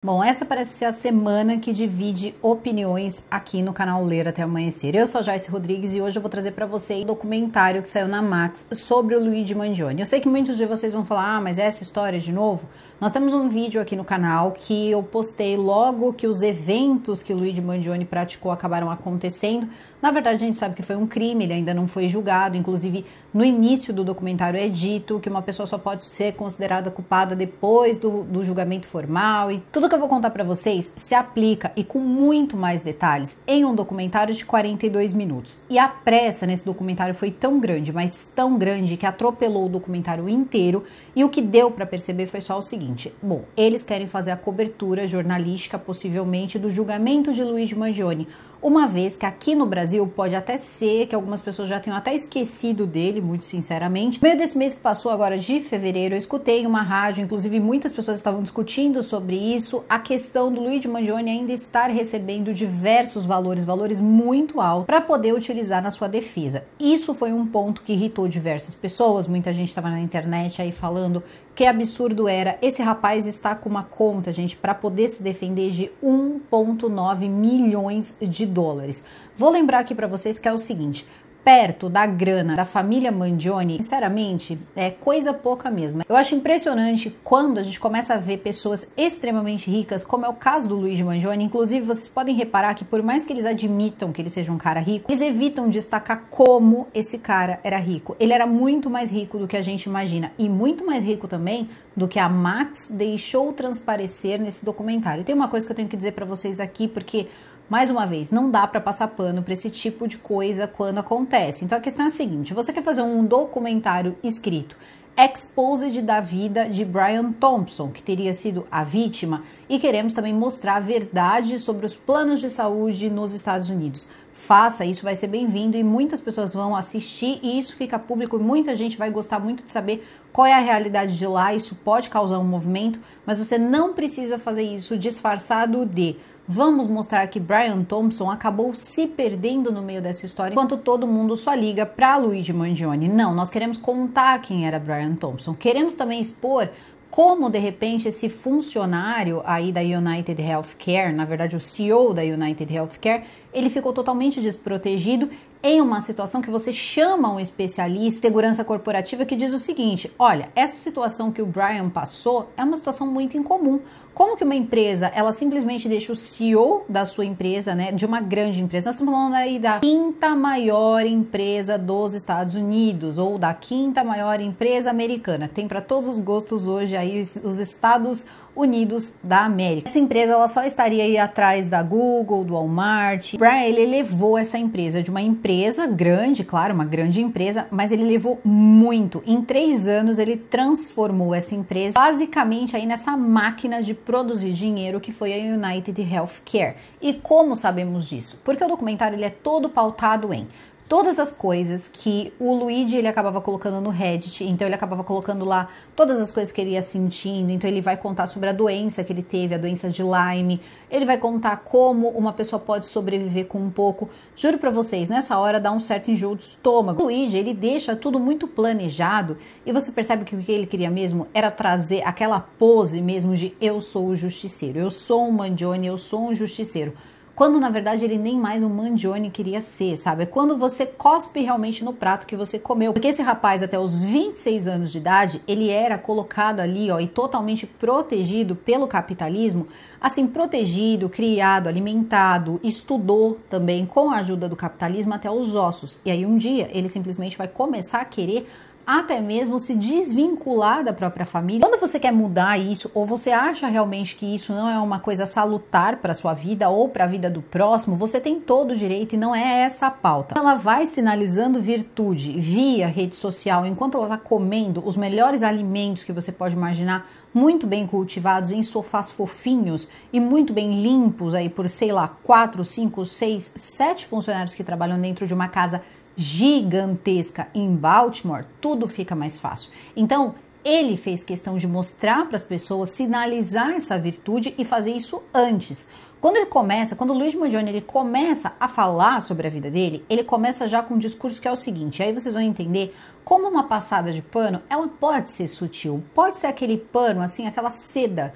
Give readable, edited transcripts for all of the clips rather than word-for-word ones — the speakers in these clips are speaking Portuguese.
Bom, essa parece ser a semana que divide opiniões aqui no canal Ler Até Amanhecer. Eu sou a Joyce Rodrigues e hoje eu vou trazer para você um documentário que saiu na Max sobre o Luigi Mangione. Eu sei que muitos de vocês vão falar, mas é essa história de novo? Nós temos um vídeo aqui no canal que eu postei logo que os eventos que o Luigi Mangione praticou acabaram acontecendo. Na verdade, a gente sabe que foi um crime, ele ainda não foi julgado. Inclusive, no início do documentário é dito que uma pessoa só pode ser considerada culpada depois do julgamento formal. E tudo que eu vou contar para vocês se aplica, e com muito mais detalhes, em um documentário de 42 minutos. E a pressa nesse documentário foi tão grande, mas tão grande, que atropelou o documentário inteiro. E o que deu para perceber foi só o seguinte: bom, eles querem fazer a cobertura jornalística, possivelmente, do julgamento de Luigi Mangione. Uma vez que aqui no Brasil pode até ser que algumas pessoas já tenham até esquecido dele, muito sinceramente. No meio desse mês que passou agora de fevereiro, eu escutei em uma rádio, inclusive muitas pessoas estavam discutindo sobre isso, a questão do Luigi Mangione ainda estar recebendo diversos valores muito altos para poder utilizar na sua defesa. Isso foi um ponto que irritou diversas pessoas, muita gente estava na internet aí falando que absurdo era. Esse rapaz está com uma conta, gente, para poder se defender de 1,9 milhões de dólares. Vou lembrar aqui para vocês que é o seguinte: perto da grana da família Mangione, sinceramente, é coisa pouca mesmo. Eu acho impressionante quando a gente começa a ver pessoas extremamente ricas, como é o caso do Luigi Mangione. Inclusive, vocês podem reparar que por mais que eles admitam que ele seja um cara rico, eles evitam destacar como esse cara era rico. Ele era muito mais rico do que a gente imagina, e muito mais rico também do que a Max deixou transparecer nesse documentário. E tem uma coisa que eu tenho que dizer para vocês aqui, porque mais uma vez, não dá para passar pano para esse tipo de coisa quando acontece. Então a questão é a seguinte: você quer fazer um documentário escrito exposed da vida de Brian Thompson, que teria sido a vítima, e queremos também mostrar a verdade sobre os planos de saúde nos Estados Unidos. Faça isso, vai ser bem-vindo, e muitas pessoas vão assistir e isso fica público e muita gente vai gostar muito de saber qual é a realidade de lá. Isso pode causar um movimento, mas você não precisa fazer isso disfarçado de vamos mostrar que Brian Thompson acabou se perdendo no meio dessa história, enquanto todo mundo só liga para Luigi Mangione. Não, nós queremos contar quem era Brian Thompson. Queremos também expor como, de repente, esse funcionário aí da United Healthcare, na verdade o CEO da United Healthcare, ele ficou totalmente desprotegido em uma situação que você chama um especialista em segurança corporativa que diz o seguinte: olha, essa situação que o Brian passou é uma situação muito incomum. Como que uma empresa, ela simplesmente deixa o CEO da sua empresa, né, de uma grande empresa, nós estamos falando aí da quinta maior empresa dos Estados Unidos, ou da quinta maior empresa americana, tem para todos os gostos hoje aí os Estados Unidos da América. Essa empresa, ela só estaria aí atrás da Google, do Walmart. O Brian, ele levou essa empresa de uma empresa grande, claro, uma grande empresa, mas ele levou muito. Em 3 anos, ele transformou essa empresa basicamente aí nessa máquina de produzir dinheiro que foi a United Healthcare. E como sabemos disso? Porque o documentário ele é todo pautado em todas as coisas que o Luigi ele acabava colocando no Reddit. Então ele acabava colocando lá todas as coisas que ele ia sentindo. Então ele vai contar sobre a doença que ele teve, a doença de Lyme. Ele vai contar como uma pessoa pode sobreviver com um pouco. Juro pra vocês, nessa hora dá um certo enjoo de estômago. O Luigi, ele deixa tudo muito planejado e você percebe que o que ele queria mesmo era trazer aquela pose mesmo de eu sou o justiceiro, eu sou um Mangione, eu sou um justiceiro. Quando, na verdade, ele nem mais um Mangione queria ser, sabe? É quando você cospe realmente no prato que você comeu. Porque esse rapaz, até os 26 anos de idade, ele era colocado ali, ó, e totalmente protegido pelo capitalismo. Assim, protegido, criado, alimentado, estudou também com a ajuda do capitalismo até os ossos. E aí, um dia, ele simplesmente vai começar a querer até mesmo se desvincular da própria família. Quando você quer mudar isso, ou você acha realmente que isso não é uma coisa salutar para sua vida ou para a vida do próximo, você tem todo o direito, e não é essa a pauta. Ela vai sinalizando virtude via rede social, enquanto ela está comendo os melhores alimentos que você pode imaginar, muito bem cultivados em sofás fofinhos e muito bem limpos aí por, sei lá, 4, 5, 6, 7 funcionários que trabalham dentro de uma casa gigantesca em Baltimore, tudo fica mais fácil. Então, ele fez questão de mostrar para as pessoas, sinalizar essa virtude e fazer isso antes. Quando o Luigi Mangione ele começa a falar sobre a vida dele, ele começa já com um discurso que é o seguinte, aí vocês vão entender Como uma passada de pano, ela pode ser sutil, pode ser aquele pano, assim, aquela seda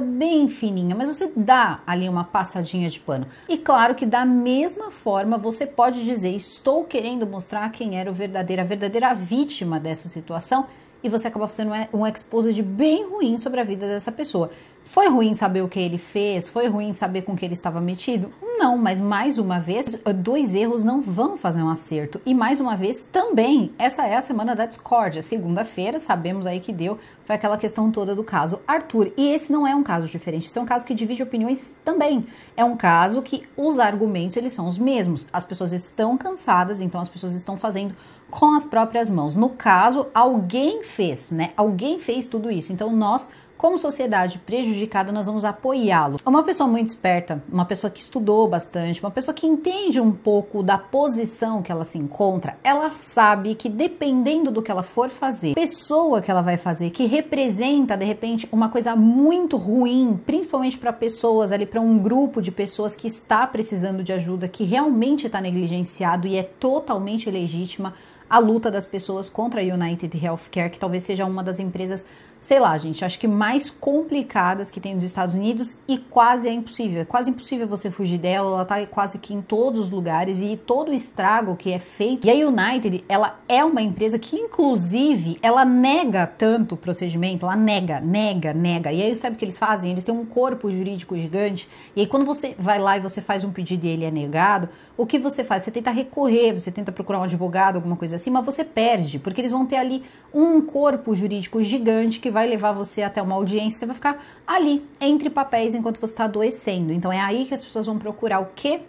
bem fininha, mas você dá ali uma passadinha de pano. E claro que da mesma forma você pode dizer, estou querendo mostrar quem era a verdadeira vítima dessa situação, e você acaba fazendo um exposed bem ruim sobre a vida dessa pessoa. Foi ruim saber o que ele fez? Foi ruim saber com que ele estava metido? Não, mas mais uma vez, 2 erros não vão fazer um acerto. E mais uma vez, também, essa é a semana da discórdia. Segunda-feira, sabemos aí que foi aquela questão toda do caso Arthur. E esse não é um caso diferente, esse é um caso que divide opiniões também. É um caso que os argumentos, eles são os mesmos. As pessoas estão cansadas, então as pessoas estão fazendo com as próprias mãos. No caso, alguém fez, né? Alguém fez tudo isso. Então nós, como sociedade prejudicada, nós vamos apoiá-lo. Uma pessoa muito esperta, uma pessoa que estudou bastante, uma pessoa que entende um pouco da posição que ela se encontra, ela sabe que dependendo do que ela for fazer, pessoa que ela vai fazer, que representa de repente uma coisa muito ruim, principalmente para pessoas ali, para um grupo de pessoas que está precisando de ajuda, que realmente está negligenciado e é totalmente legítima a luta das pessoas contra a United Healthcare, que talvez seja uma das empresas, sei lá, gente, acho que mais complicadas que tem nos Estados Unidos e quase é quase impossível você fugir dela, ela tá quase que em todos os lugares e todo o estrago que é feito. E a United, ela é uma empresa que, inclusive, ela nega tanto o procedimento, ela nega. E aí, sabe o que eles fazem? Eles têm um corpo jurídico gigante, e aí quando você vai lá e você faz um pedido e ele é negado, o que você faz? Você tenta recorrer, você tenta procurar um advogado, alguma coisa assim, mas você perde, porque eles vão ter ali um corpo jurídico gigante que vai levar você até uma audiência, você vai ficar ali, entre papéis, enquanto você está adoecendo. Então é aí que as pessoas vão procurar o quê?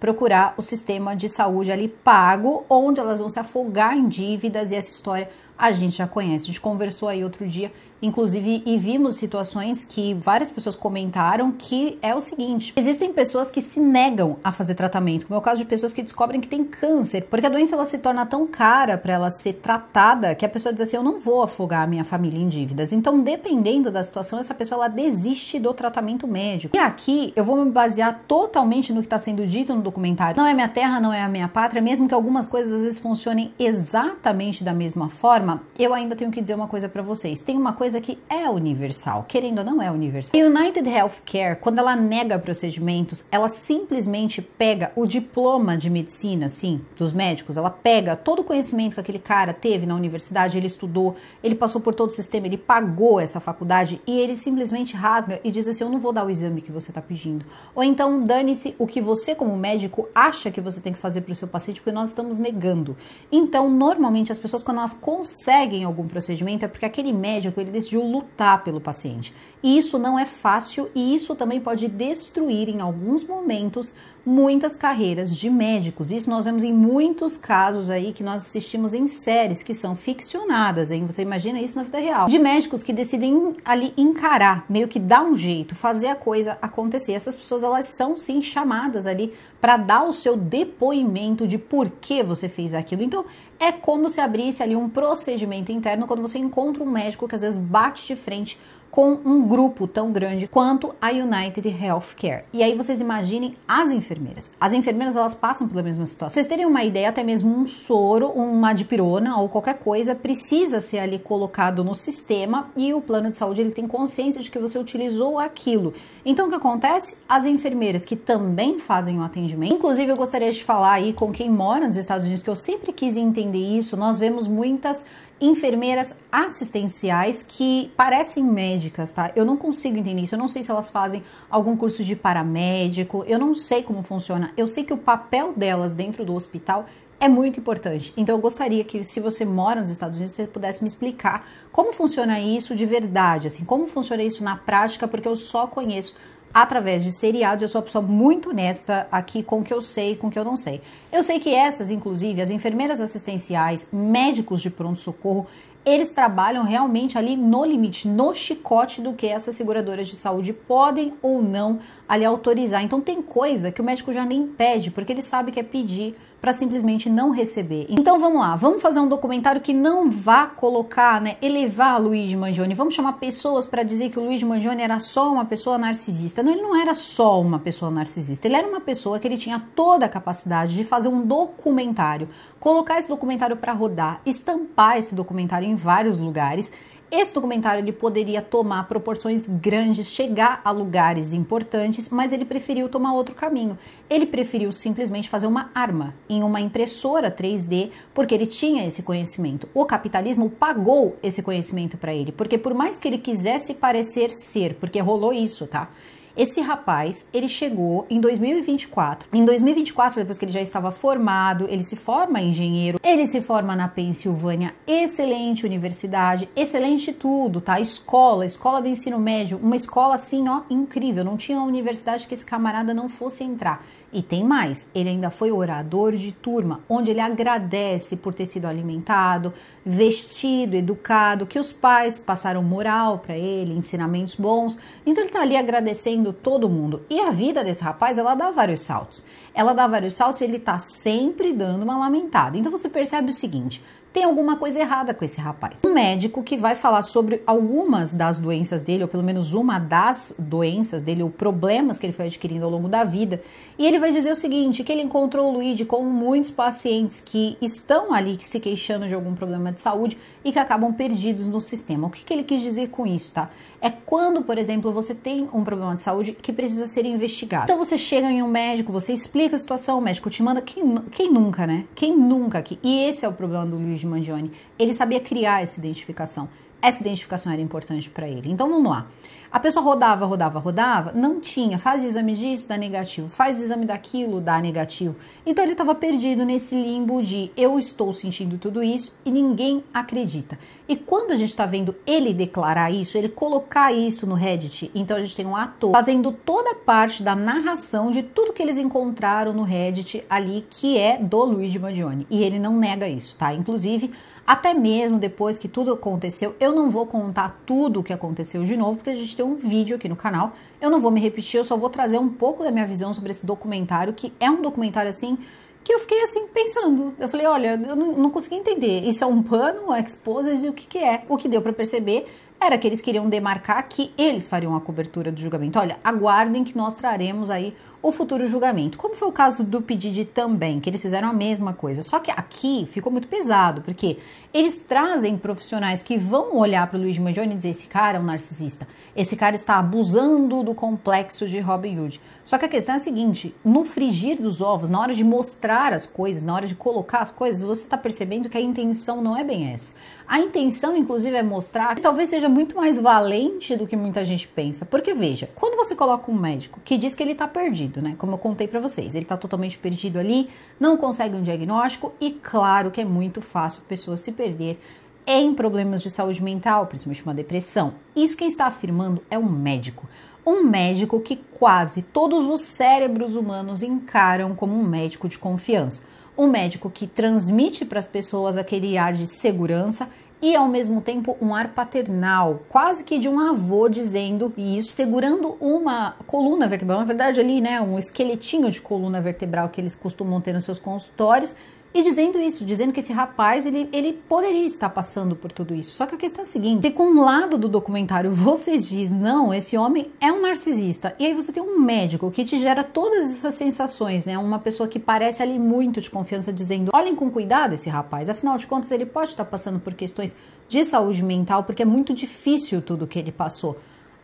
Procurar o sistema de saúde ali pago, onde elas vão se afogar em dívidas, e essa história a gente já conhece. A gente conversou aí outro dia, inclusive, e vimos situações que várias pessoas comentaram que é o seguinte: existem pessoas que se negam a fazer tratamento, como é o caso de pessoas que descobrem que tem câncer, porque a doença ela se torna tão cara para ela ser tratada que a pessoa diz assim, eu não vou afogar a minha família em dívidas. Então, dependendo da situação, essa pessoa ela desiste do tratamento médico. E aqui eu vou me basear totalmente no que está sendo dito no documentário. Não é minha terra, não é a minha pátria, mesmo que algumas coisas às vezes funcionem exatamente da mesma forma, eu ainda tenho que dizer uma coisa para vocês. Tem uma coisa que é universal, querendo ou não é universal. A United Healthcare, quando ela nega procedimentos, ela simplesmente pega o diploma de medicina, assim, dos médicos, ela pega todo o conhecimento que aquele cara teve na universidade, ele estudou, ele passou por todo o sistema, ele pagou essa faculdade e ele simplesmente rasga e diz assim, eu não vou dar o exame que você está pedindo. Ou então, dane-se o que você, como médico, acha que você tem que fazer para o seu paciente, porque nós estamos negando. Então, normalmente, as pessoas, quando elas conseguem algum procedimento, é porque aquele médico, ele decidiu lutar pelo paciente. E isso não é fácil e isso também pode destruir, em alguns momentos, muitas carreiras de médicos. Isso nós vemos em muitos casos aí que nós assistimos em séries que são ficcionadas, hein? Você imagina isso na vida real. De médicos que decidem ali encarar, meio que dar um jeito, fazer a coisa acontecer. Essas pessoas, elas são sim chamadas ali para dar o seu depoimento de por que você fez aquilo. Então, é como se abrisse ali um procedimento interno quando você encontra um médico que às vezes bate de frente com um grupo tão grande quanto a United Healthcare. E aí vocês imaginem as enfermeiras. As enfermeiras, elas passam pela mesma situação. Vocês terem uma ideia, até mesmo um soro, uma dipirona ou qualquer coisa precisa ser ali colocado no sistema e o plano de saúde ele tem consciência de que você utilizou aquilo. Então o que acontece? As enfermeiras que também fazem o atendimento, inclusive eu gostaria de falar aí com quem mora nos Estados Unidos, que eu sempre quis entender isso, nós vemos muitas enfermeiras assistenciais que parecem médicas, tá? Eu não consigo entender isso, eu não sei se elas fazem algum curso de paramédico, eu não sei como funciona, eu sei que o papel delas dentro do hospital é muito importante. Então eu gostaria que, se você mora nos Estados Unidos, você pudesse me explicar como funciona isso de verdade, assim, como funciona isso na prática, porque eu só conheço através de seriados. Eu sou uma pessoa muito honesta aqui com o que eu sei e com o que eu não sei. Eu sei que essas, inclusive, as enfermeiras assistenciais, médicos de pronto-socorro, eles trabalham realmente ali no limite, no chicote do que essas seguradoras de saúde podem ou não ali autorizar. Então tem coisa que o médico já nem pede, porque ele sabe que é pedir para simplesmente não receber. Então vamos lá, vamos fazer um documentário que não vá colocar, né, elevar Luigi Mangione. Vamos chamar pessoas para dizer que o Luigi Mangione era só uma pessoa narcisista. Não, ele não era só uma pessoa narcisista, ele era uma pessoa que ele tinha toda a capacidade de fazer um documentário, colocar esse documentário para rodar, estampar esse documentário em vários lugares. Esse documentário ele poderia tomar proporções grandes, chegar a lugares importantes, mas ele preferiu tomar outro caminho. Ele preferiu simplesmente fazer uma arma em uma impressora 3D, porque ele tinha esse conhecimento. O capitalismo pagou esse conhecimento para ele, porque por mais que ele quisesse parecer ser, porque rolou isso, tá? Esse rapaz, ele chegou em 2024. Em 2024, depois que ele já estava formado, ele se forma engenheiro, ele se forma na Pensilvânia, excelente universidade, excelente tudo, tá? Escola do ensino médio, uma escola assim, ó, incrível. Não tinha uma universidade que esse camarada não fosse entrar. E tem mais, ele ainda foi orador de turma, onde ele agradece por ter sido alimentado, vestido, educado, que os pais passaram moral para ele, ensinamentos bons. Então ele tá ali agradecendo todo mundo. E a vida desse rapaz, ela dá vários saltos. Ela dá vários saltos e ele tá sempre dando uma lamentada. Então você percebe o seguinte: tem alguma coisa errada com esse rapaz. Um médico que vai falar sobre algumas das doenças dele, ou pelo menos uma das doenças dele, ou problemas que ele foi adquirindo ao longo da vida, e ele vai dizer o seguinte, que ele encontrou o Luigi com muitos pacientes que estão ali se queixando de algum problema de saúde e que acabam perdidos no sistema. O que ele quis dizer com isso, tá? É quando, por exemplo, você tem um problema de saúde que precisa ser investigado. Então você chega em um médico, você explica a situação, o médico te manda, quem nunca, né? Quem nunca aqui? E esse é o problema do Luigi Mangione. Ele sabia criar essa identificação. Essa identificação era importante para ele. Então vamos lá. A pessoa rodava, não tinha, faz exame disso, dá negativo, faz exame daquilo, dá negativo. Então ele estava perdido nesse limbo de eu estou sentindo tudo isso e ninguém acredita. E quando a gente está vendo ele declarar isso, ele colocar isso no Reddit, então a gente tem um ator fazendo toda a parte da narração de tudo que eles encontraram no Reddit ali, que é do Luigi Mangione. E ele não nega isso, tá? Inclusive, até mesmo depois que tudo aconteceu, eu não vou contar tudo o que aconteceu de novo, porque a gente tem um vídeo aqui no canal. Eu não vou me repetir, eu só vou trazer um pouco da minha visão sobre esse documentário, que é um documentário assim, que eu fiquei assim pensando. Eu falei, olha, eu não consegui entender. Isso é um pano, um exposed, o que é? O que deu pra perceber era que eles queriam demarcar que eles fariam a cobertura do julgamento. Olha, aguardem que nós traremos aí o futuro julgamento. Como foi o caso do P. também, que eles fizeram a mesma coisa. Só que aqui ficou muito pesado, porque eles trazem profissionais que vão olhar para o Luigi Mangione e dizer, esse cara é um narcisista, esse cara está abusando do complexo de Robin Hood. Só que a questão é a seguinte, no frigir dos ovos, na hora de mostrar as coisas, na hora de colocar as coisas, você está percebendo que a intenção não é bem essa. A intenção, inclusive, é mostrar que talvez seja muito mais valente do que muita gente pensa. Porque, veja, quando você coloca um médico que diz que ele está perdido, né? Como eu contei para vocês, ele está totalmente perdido ali, não consegue um diagnóstico e claro que é muito fácil a pessoa se perder em problemas de saúde mental, principalmente uma depressão. Isso quem está afirmando é um médico. Um médico que quase todos os cérebros humanos encaram como um médico de confiança. Um médico que transmite para as pessoas aquele ar de segurança e ao mesmo tempo um ar paternal, quase que de um avô dizendo isso, segurando uma coluna vertebral, na verdade ali, né, um esqueletinho de coluna vertebral que eles costumam ter nos seus consultórios, e dizendo isso, dizendo que esse rapaz, ele poderia estar passando por tudo isso. Só que a questão é a seguinte, se com um lado do documentário você diz, não, esse homem é um narcisista, e aí você tem um médico que te gera todas essas sensações, né, uma pessoa que parece ali muito de confiança, dizendo, olhem com cuidado esse rapaz, afinal de contas ele pode estar passando por questões de saúde mental, porque é muito difícil tudo que ele passou.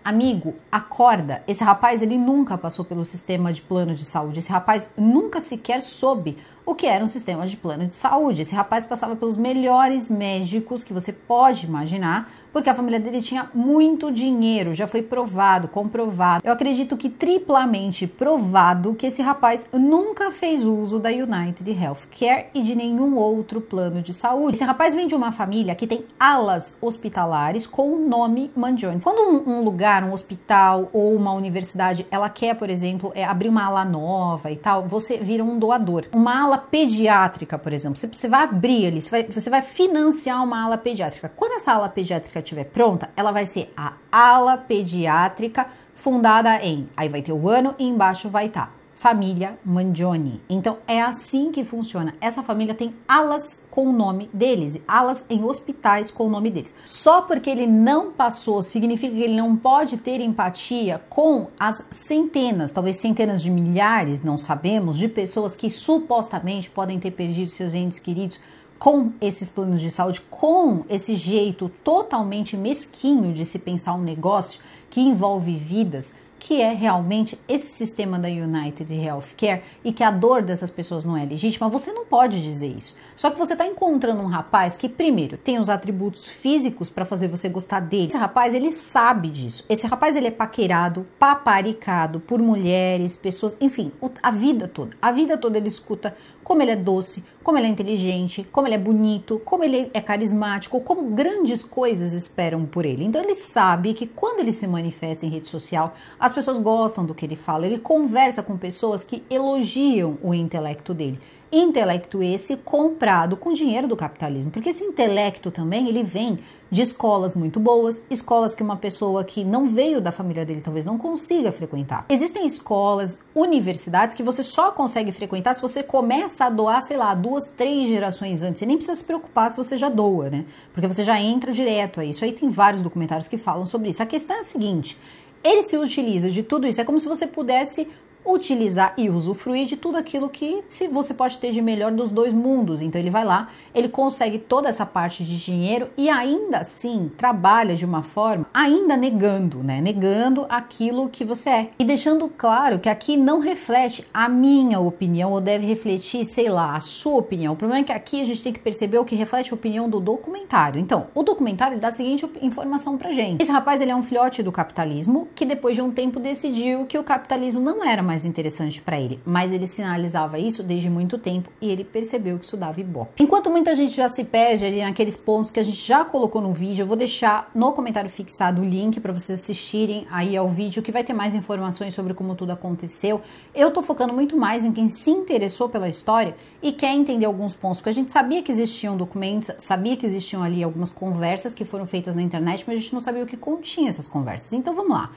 Amigo, acorda, esse rapaz ele nunca passou pelo sistema de plano de saúde, esse rapaz nunca sequer soube o que era um sistema de plano de saúde. Esse rapaz passava pelos melhores médicos que você pode imaginar, porque a família dele tinha muito dinheiro, já foi provado, comprovado. Eu acredito que triplamente provado que esse rapaz nunca fez uso da United Healthcare e de nenhum outro plano de saúde. Esse rapaz vem de uma família que tem alas hospitalares com o nome Mangione. Quando um lugar, um hospital ou uma universidade, ela quer, por exemplo, abrir uma ala nova e tal, você vira um doador. Uma ala pediátrica, por exemplo, você vai abrir ali, você vai financiar uma ala pediátrica. Quando essa ala pediátrica estiver pronta, ela vai ser a ala pediátrica fundada em, aí vai ter o ano e embaixo vai estar família Mangione. Então é assim que funciona. Essa família tem alas com o nome deles, alas em hospitais com o nome deles. Só porque ele não passou significa que ele não pode ter empatia com as centenas, talvez centenas de milhares, não sabemos, de pessoas que supostamente podem ter perdido seus entes queridos com esses planos de saúde, com esse jeito totalmente mesquinho de se pensar um negócio que envolve vidas, que é realmente esse sistema da United Healthcare e que a dor dessas pessoas não é legítima. Você não pode dizer isso. Só que você está encontrando um rapaz que, primeiro, tem os atributos físicos para fazer você gostar dele. Esse rapaz, ele sabe disso. Esse rapaz, ele é paquerado, paparicado por mulheres, pessoas, enfim, a vida toda. A vida toda ele escuta como ele é doce, como ele é inteligente, como ele é bonito, como ele é carismático, como grandes coisas esperam por ele. Então ele sabe que quando ele se manifesta em rede social, as pessoas gostam do que ele fala, ele conversa com pessoas que elogiam o intelecto dele. Intelecto esse comprado com dinheiro do capitalismo, porque esse intelecto também ele vem de escolas muito boas, escolas que uma pessoa que não veio da família dele talvez não consiga frequentar. Existem escolas, universidades que você só consegue frequentar se você começa a doar, sei lá, 2, 3 gerações antes. Você nem precisa se preocupar se você já doa, né? Porque você já entra direto a isso. Aí tem vários documentários que falam sobre isso. A questão é a seguinte, ele se utiliza de tudo isso, é como se você pudesse utilizar e usufruir de tudo aquilo que você pode ter de melhor dos dois mundos. Então ele vai lá, ele consegue toda essa parte de dinheiro e ainda assim trabalha de uma forma ainda negando, né? Negando aquilo que você é. E deixando claro que aqui não reflete a minha opinião ou deve refletir, sei lá, a sua opinião. O problema é que aqui a gente tem que perceber o que reflete a opinião do documentário. Então, o documentário dá a seguinte informação pra gente. Esse rapaz, ele é um filhote do capitalismo que depois de um tempo decidiu que o capitalismo não era mais interessante para ele, mas ele sinalizava isso desde muito tempo e ele percebeu que isso dava ibope. Enquanto muita gente já se perde ali naqueles pontos que a gente já colocou no vídeo, eu vou deixar no comentário fixado o link para vocês assistirem aí ao vídeo que vai ter mais informações sobre como tudo aconteceu. Eu tô focando muito mais em quem se interessou pela história e quer entender alguns pontos, porque a gente sabia que existiam documentos, sabia que existiam ali algumas conversas que foram feitas na internet, mas a gente não sabia o que continha essas conversas. Então vamos lá.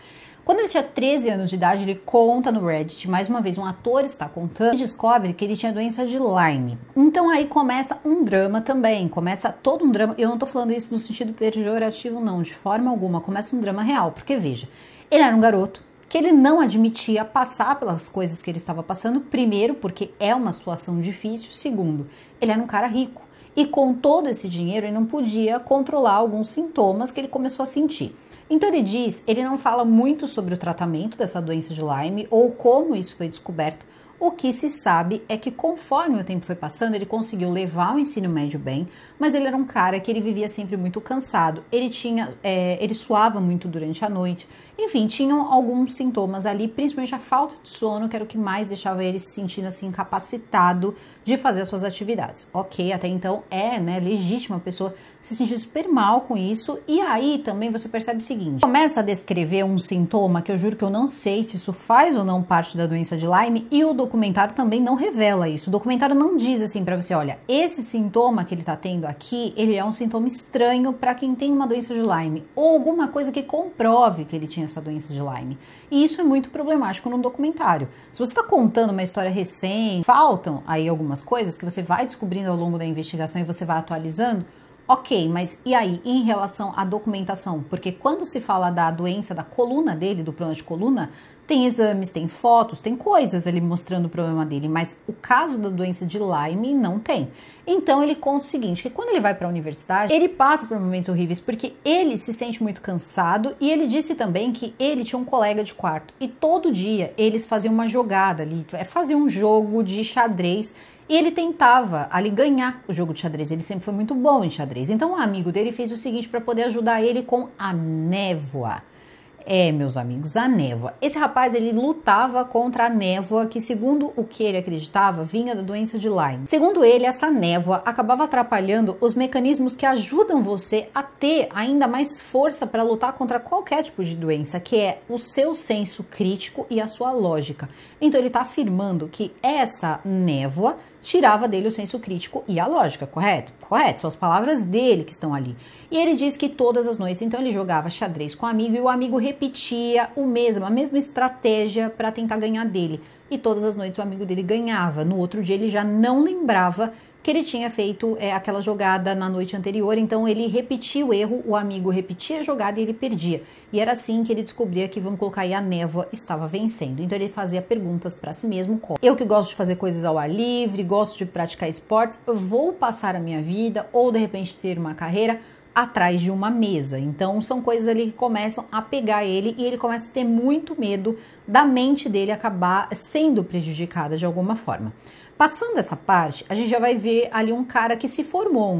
Quando ele tinha 13 anos de idade, ele conta no Reddit, mais uma vez um ator está contando, e descobre que ele tinha doença de Lyme. Então aí começa um drama também, começa todo um drama, eu não tô falando isso no sentido pejorativo não, de forma alguma, começa um drama real, porque veja, ele era um garoto que ele não admitia passar pelas coisas que ele estava passando, primeiro porque é uma situação difícil, segundo, ele era um cara rico, e com todo esse dinheiro ele não podia controlar alguns sintomas que ele começou a sentir. Então ele diz, ele não fala muito sobre o tratamento dessa doença de Lyme ou como isso foi descoberto. O que se sabe é que conforme o tempo foi passando, ele conseguiu levar o ensino médio bem, mas ele era um cara que ele vivia sempre muito cansado, ele suava muito durante a noite, enfim, tinham alguns sintomas ali, principalmente a falta de sono, que era o que mais deixava ele se sentindo assim incapacitado de fazer as suas atividades. Ok, até então legítima a pessoa se sentir super mal com isso, e aí também você percebe o seguinte, começa a descrever um sintoma que eu juro que eu não sei se isso faz ou não parte da doença de Lyme, e o documentário também não revela isso. O documentário não diz assim pra você, olha, esse sintoma que ele tá tendo aqui, ele é um sintoma estranho pra quem tem uma doença de Lyme, ou alguma coisa que comprove que ele tinha essa doença de Lyme. E isso é muito problemático num documentário. Se você tá contando uma história recente, faltam aí algumas coisas que você vai descobrindo ao longo da investigação e você vai atualizando. Ok, mas e aí, em relação à documentação? Porque quando se fala da doença da coluna dele, do plano de coluna, tem exames, tem fotos, tem coisas ali mostrando o problema dele, mas o caso da doença de Lyme não tem. Então ele conta o seguinte, que quando ele vai para a universidade, ele passa por momentos horríveis porque ele se sente muito cansado e ele disse também que ele tinha um colega de quarto e todo dia eles faziam uma jogada ali, faziam um jogo de xadrez. E ele tentava ali ganhar o jogo de xadrez, ele sempre foi muito bom em xadrez. Então um amigo dele fez o seguinte para poder ajudar ele com a névoa. Meus amigos, a névoa. Esse rapaz, ele lutava contra a névoa que, segundo o que ele acreditava, vinha da doença de Lyme. Segundo ele, essa névoa acabava atrapalhando os mecanismos que ajudam você a ter ainda mais força para lutar contra qualquer tipo de doença, que é o seu senso crítico e a sua lógica. Então ele está afirmando que essa névoa tirava dele o senso crítico e a lógica, correto? Correto, são as palavras dele que estão ali. E ele diz que todas as noites, então, ele jogava xadrez com o amigo e o amigo repetia a mesma estratégia para tentar ganhar dele. e todas as noites o amigo dele ganhava. No outro dia ele já não lembrava que ele tinha feito aquela jogada na noite anterior, então ele repetia o erro, o amigo repetia a jogada e ele perdia. E era assim que ele descobria que, vamos colocar aí, a névoa estava vencendo. Então ele fazia perguntas para si mesmo, como: eu que gosto de fazer coisas ao ar livre, gosto de praticar esportes, vou passar a minha vida ou de repente ter uma carreira atrás de uma mesa. Então são coisas ali que começam a pegar ele e ele começa a ter muito medo da mente dele acabar sendo prejudicada de alguma forma. Passando essa parte, a gente já vai ver ali um cara que se formou,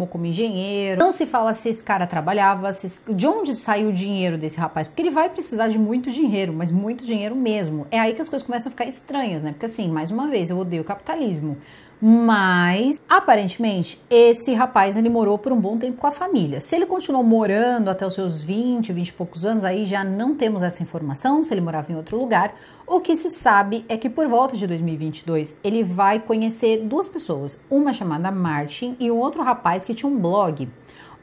como engenheiro. Não se fala se esse cara trabalhava, de onde saiu o dinheiro desse rapaz, porque ele vai precisar de muito dinheiro, mas muito dinheiro mesmo. É aí que as coisas começam a ficar estranhas, né? Porque assim, mais uma vez, eu odeio o capitalismo. Mas, aparentemente, esse rapaz, ele morou por um bom tempo com a família. Se ele continuou morando até os seus 20 e poucos anos, aí já não temos essa informação, se ele morava em outro lugar. O que se sabe é que por volta de 2022, ele vai conhecer duas pessoas, uma chamada Martin e um outro rapaz que tinha um blog,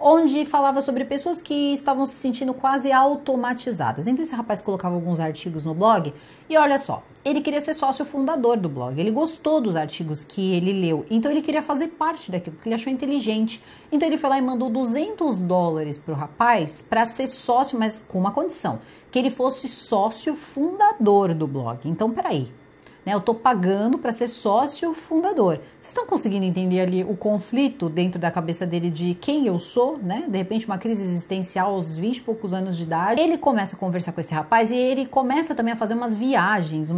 onde falava sobre pessoas que estavam se sentindo quase automatizadas. Então esse rapaz colocava alguns artigos no blog e olha só, ele queria ser sócio fundador do blog, ele gostou dos artigos que ele leu, então ele queria fazer parte daquilo, porque ele achou inteligente. Então ele foi lá e mandou $200 pro rapaz para ser sócio, mas com uma condição, que ele fosse sócio fundador do blog. Então peraí, eu tô pagando para ser sócio fundador. Vocês estão conseguindo entender ali o conflito dentro da cabeça dele de quem eu sou, né? De repente uma crise existencial aos 20 e poucos anos de idade. Ele começa a conversar com esse rapaz e ele começa também a fazer umas viagens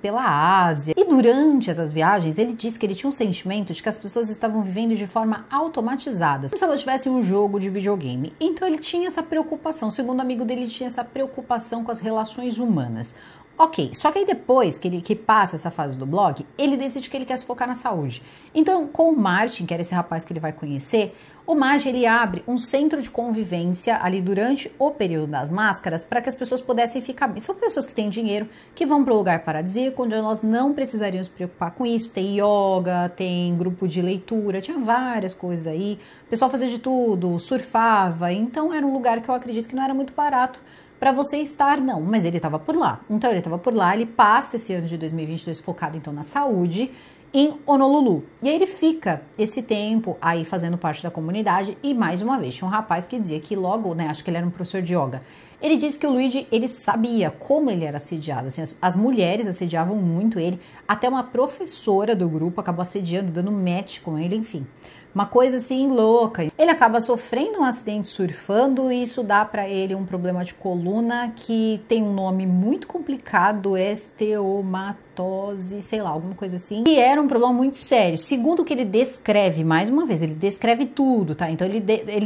pela Ásia. E durante essas viagens, ele disse que ele tinha um sentimento de que as pessoas estavam vivendo de forma automatizada, como se elas tivessem um jogo de videogame. Então ele tinha essa preocupação, segundo o amigo dele, ele tinha essa preocupação com as relações humanas. Ok, só que aí depois que passa essa fase do blog, ele decide que ele quer se focar na saúde. Então, com o Martin, que era esse rapaz que ele vai conhecer, o Martin, ele abre um centro de convivência ali durante o período das máscaras para que as pessoas pudessem ficar bem. São pessoas que têm dinheiro, que vão para o lugar paradisíaco, onde nós não precisaríamos se preocupar com isso. Tem yoga, tem grupo de leitura, tinha várias coisas aí. O pessoal fazia de tudo, surfava. Então, era um lugar que eu acredito que não era muito barato para você estar, não, mas ele estava por lá. Então ele estava por lá, ele passa esse ano de 2022 focado então na saúde em Honolulu. E aí ele fica esse tempo aí fazendo parte da comunidade e mais uma vez tinha um rapaz que dizia que logo, né, acho que ele era um professor de yoga. Ele disse que o Luigi, ele sabia como ele era assediado, assim, as mulheres assediavam muito ele, até uma professora do grupo acabou assediando, dando match com ele, enfim. Uma coisa assim louca. Ele acaba sofrendo um acidente surfando e isso dá para ele um problema de coluna que tem um nome muito complicado, osteomatose, sei lá, alguma coisa assim. E era um problema muito sério. Segundo o que ele descreve, mais uma vez, ele descreve tudo, tá? Então ele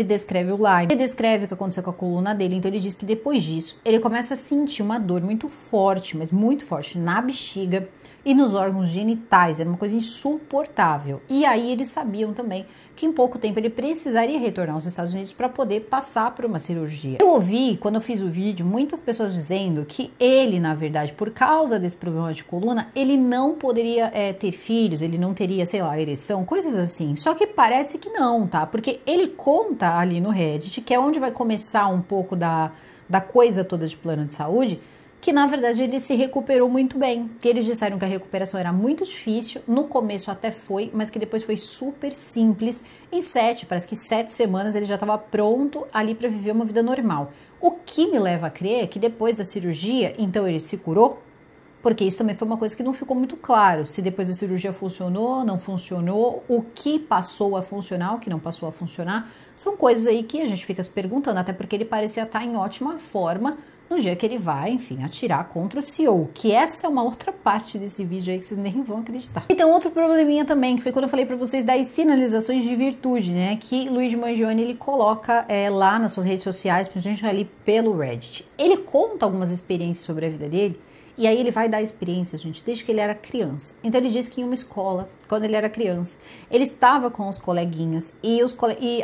descreve o Lyme, ele descreve o que aconteceu com a coluna dele. Então ele diz que depois disso, ele começa a sentir uma dor muito forte, mas muito forte, na bexiga e nos órgãos genitais, era uma coisa insuportável. E aí eles sabiam também que em pouco tempo ele precisaria retornar aos Estados Unidos para poder passar por uma cirurgia. Eu ouvi, quando eu fiz o vídeo, muitas pessoas dizendo que ele, na verdade, por causa desse problema de coluna, ele não poderia ter filhos, ele não teria, sei lá, ereção, coisas assim. Só que parece que não, tá? Porque ele conta ali no Reddit, que é onde vai começar um pouco da coisa toda de plano de saúde, que na verdade ele se recuperou muito bem, que eles disseram que a recuperação era muito difícil, no começo até foi, mas que depois foi super simples, parece que 7 semanas ele já estava pronto ali para viver uma vida normal. O que me leva a crer que depois da cirurgia, então ele se curou, porque isso também foi uma coisa que não ficou muito claro, se depois da cirurgia funcionou, não funcionou, o que passou a funcionar, o que não passou a funcionar, são coisas aí que a gente fica se perguntando, até porque ele parecia estar em ótima forma, no dia que ele vai, enfim, atirar contra o CEO, que essa é uma outra parte desse vídeo aí que vocês nem vão acreditar. E tem outro probleminha também, que foi quando eu falei pra vocês das sinalizações de virtude, né, que Luigi Mangione, ele coloca lá nas suas redes sociais, principalmente ali pelo Reddit. Ele conta algumas experiências sobre a vida dele, e aí ele vai dar experiência, gente, desde que ele era criança. Então ele disse que em uma escola, quando ele era criança, ele estava com os coleguinhas e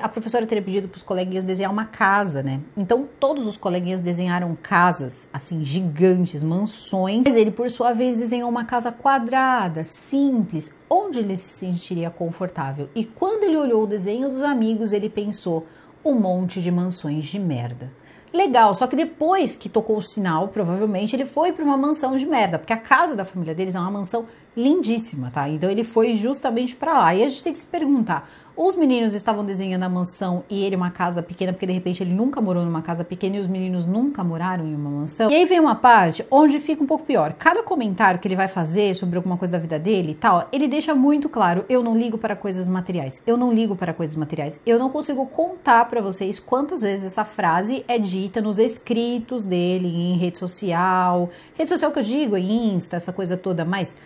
a professora teria pedido para os coleguinhas desenhar uma casa, né? Então todos os coleguinhas desenharam casas, assim, gigantes, mansões. Mas ele, por sua vez, desenhou uma casa quadrada, simples, onde ele se sentiria confortável. E quando ele olhou o desenho dos amigos, ele pensou, um monte de mansões de merda. Legal, só que depois que tocou o sinal, provavelmente ele foi para uma mansão de merda, porque a casa da família deles é uma mansão lindíssima, tá? Então ele foi justamente para lá. E a gente tem que se perguntar, os meninos estavam desenhando a mansão e ele uma casa pequena, porque de repente ele nunca morou numa casa pequena e os meninos nunca moraram em uma mansão. E aí vem uma parte onde fica um pouco pior. Cada comentário que ele vai fazer sobre alguma coisa da vida dele e tal, ele deixa muito claro, eu não ligo para coisas materiais. Eu não ligo para coisas materiais. Eu não consigo contar para vocês quantas vezes essa frase é dita nos escritos dele em rede social que eu digo, em Insta, essa coisa toda, mas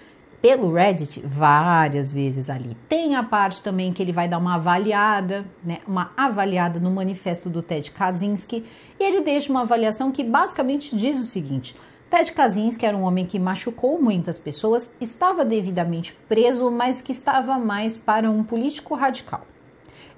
pelo Reddit, várias vezes ali. Tem a parte também que ele vai dar uma avaliada, né? Uma avaliada no manifesto do Ted Kaczynski, e ele deixa uma avaliação que basicamente diz o seguinte: Ted Kaczynski era um homem que machucou muitas pessoas, estava devidamente preso, mas que estava mais para um político radical.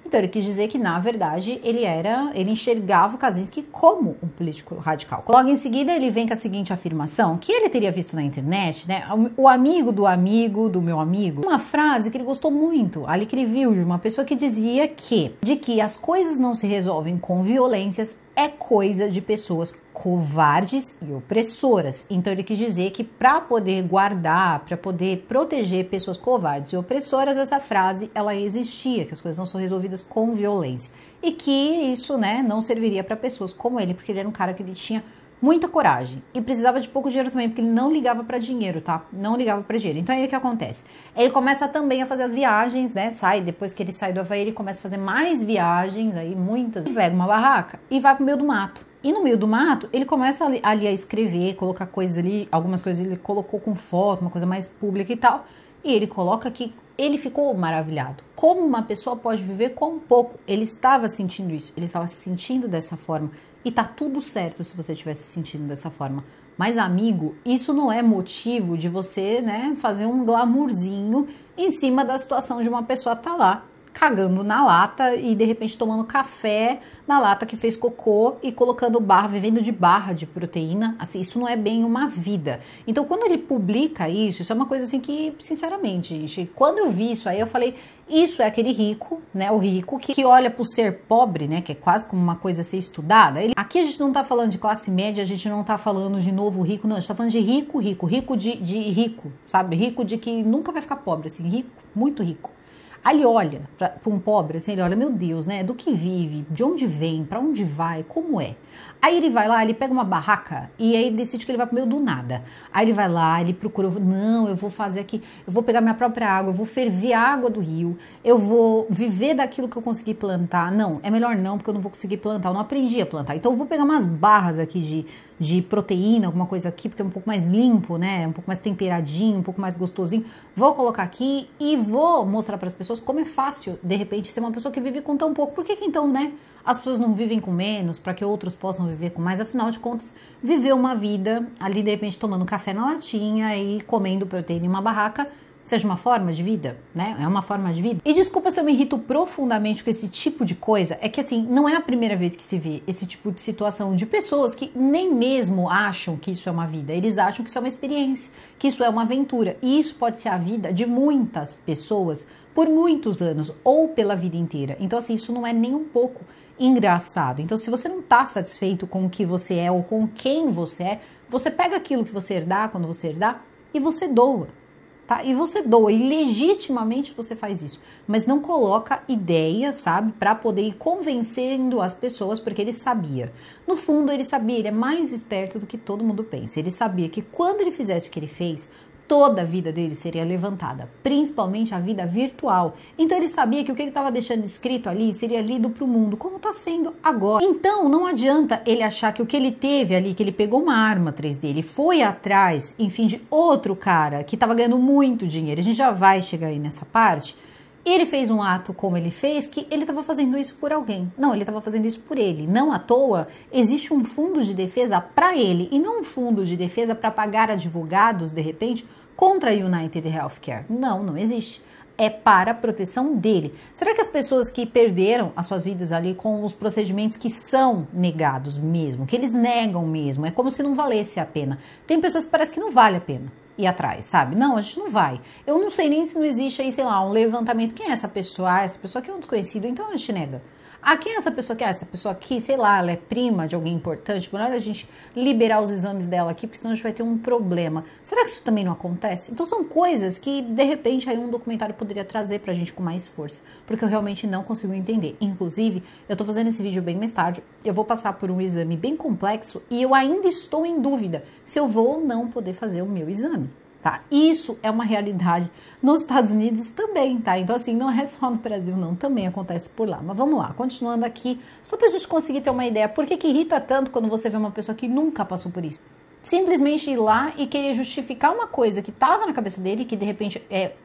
Então ele quis dizer que, na verdade, ele enxergava o Kaczynski como um político radical. Logo em seguida, ele vem com a seguinte afirmação, que ele teria visto na internet, né? O amigo do meu amigo. Uma frase que ele gostou muito, ali que ele viu de uma pessoa que dizia que as coisas não se resolvem com violências, é coisa de pessoas covardes e opressoras. Então ele quis dizer que para poder guardar, para poder proteger pessoas covardes e opressoras, essa frase ela existia, que as coisas não são resolvidas com violência. E que isso, né, não serviria para pessoas como ele, porque ele era um cara que ele tinha muita coragem e precisava de pouco dinheiro também, porque ele não ligava para dinheiro, tá? Não ligava para dinheiro. Então aí o que acontece? Ele começa também a fazer as viagens, né? Depois que ele sai do Havaí, ele começa a fazer mais viagens, aí muitas. Ele pega uma barraca e vai pro meio do mato. E no meio do mato, ele começa ali a escrever, colocar coisas ali, algumas coisas ele colocou com foto, uma coisa mais pública e tal. E ele coloca que ele ficou maravilhado. Como uma pessoa pode viver com pouco? Ele estava sentindo isso, ele estava se sentindo dessa forma. E tá tudo certo se você estiver se sentindo dessa forma. Mas, amigo, isso não é motivo de você, né, fazer um glamourzinho em cima da situação de uma pessoa tá lá cagando na lata e de repente tomando café na lata que fez cocô e colocando barra, vivendo de barra de proteína. Assim, isso não é bem uma vida. Então, quando ele publica isso é uma coisa assim que, sinceramente, gente, quando eu vi isso aí, eu falei, isso é aquele rico, né, o rico que olha pro ser pobre, né, que é quase como uma coisa a ser estudada. Aqui a gente não tá falando de classe média, a gente não tá falando de novo rico, não, a gente tá falando de rico de rico, sabe, rico de que nunca vai ficar pobre, assim, rico, muito rico. Aí ele olha para um pobre, assim, ele olha, meu Deus, né, do que vive, de onde vem, para onde vai, como é. Aí ele vai lá, ele pega uma barraca e aí ele decide que ele vai pro meio do nada. Aí ele vai lá, ele procura, não, eu vou fazer aqui, eu vou pegar minha própria água, eu vou ferver a água do rio, eu vou viver daquilo que eu consegui plantar. Não, é melhor não, porque eu não vou conseguir plantar, eu não aprendi a plantar. Então eu vou pegar umas barras aqui de proteína, alguma coisa aqui, porque é um pouco mais limpo, né, um pouco mais temperadinho, um pouco mais gostosinho. Vou colocar aqui e vou mostrar para as pessoas como é fácil, de repente, ser uma pessoa que vive com tão pouco. Por que então, né, as pessoas não vivem com menos, para que outros possam viver com mais? Afinal de contas, viver uma vida ali, de repente, tomando café na latinha e comendo proteína em uma barraca, seja uma forma de vida, né? É uma forma de vida. E desculpa se eu me irrito profundamente com esse tipo de coisa, é que assim, não é a primeira vez que se vê esse tipo de situação de pessoas que nem mesmo acham que isso é uma vida, eles acham que isso é uma experiência, que isso é uma aventura, e isso pode ser a vida de muitas pessoas por muitos anos, ou pela vida inteira. Então assim, isso não é nem um pouco engraçado. Então se você não tá satisfeito com o que você é ou com quem você é, você pega aquilo que você herdar, quando você herdar, e você doa. Tá? E você doa, e legitimamente você faz isso, mas não coloca ideia, sabe, para poder ir convencendo as pessoas, porque ele sabia. No fundo, ele sabia, ele é mais esperto do que todo mundo pensa. Ele sabia que quando ele fizesse o que ele fez, toda a vida dele seria levantada, principalmente a vida virtual. Então ele sabia que o que ele estava deixando escrito ali seria lido para o mundo, como está sendo agora. Então não adianta ele achar que o que ele teve ali, que ele pegou uma arma atrás dele, foi atrás, enfim, de outro cara que estava ganhando muito dinheiro. A gente já vai chegar aí nessa parte. E ele fez um ato como ele fez, que ele estava fazendo isso por alguém. Não, ele estava fazendo isso por ele. Não à toa, existe um fundo de defesa para ele e não um fundo de defesa para pagar advogados, de repente, contra a United Healthcare. Não, não existe. É para a proteção dele. Será que as pessoas que perderam as suas vidas ali com os procedimentos que são negados mesmo, que eles negam mesmo, é como se não valesse a pena? Tem pessoas que parece que não vale a pena ir atrás, sabe? Não, a gente não vai. Eu não sei nem se não existe aí, sei lá, um levantamento. Quem é essa pessoa? Ah, essa pessoa que é um desconhecido, então a gente nega. Quem é essa pessoa aqui? Essa pessoa aqui, sei lá, ela é prima de alguém importante, melhor a gente liberar os exames dela aqui, porque senão a gente vai ter um problema. Será que isso também não acontece? Então são coisas que, de repente, aí um documentário poderia trazer pra gente com mais força, porque eu realmente não consigo entender. Inclusive, eu tô fazendo esse vídeo bem mais tarde, eu vou passar por um exame bem complexo e eu ainda estou em dúvida se eu vou ou não poder fazer o meu exame. Tá? Isso é uma realidade nos Estados Unidos também, tá? Então, assim, não é só no Brasil, não, também acontece por lá. Mas vamos lá, continuando aqui, só pra gente conseguir ter uma ideia, por que irrita tanto quando você vê uma pessoa que nunca passou por isso? Simplesmente ir lá e querer justificar uma coisa que estava na cabeça dele, que de repente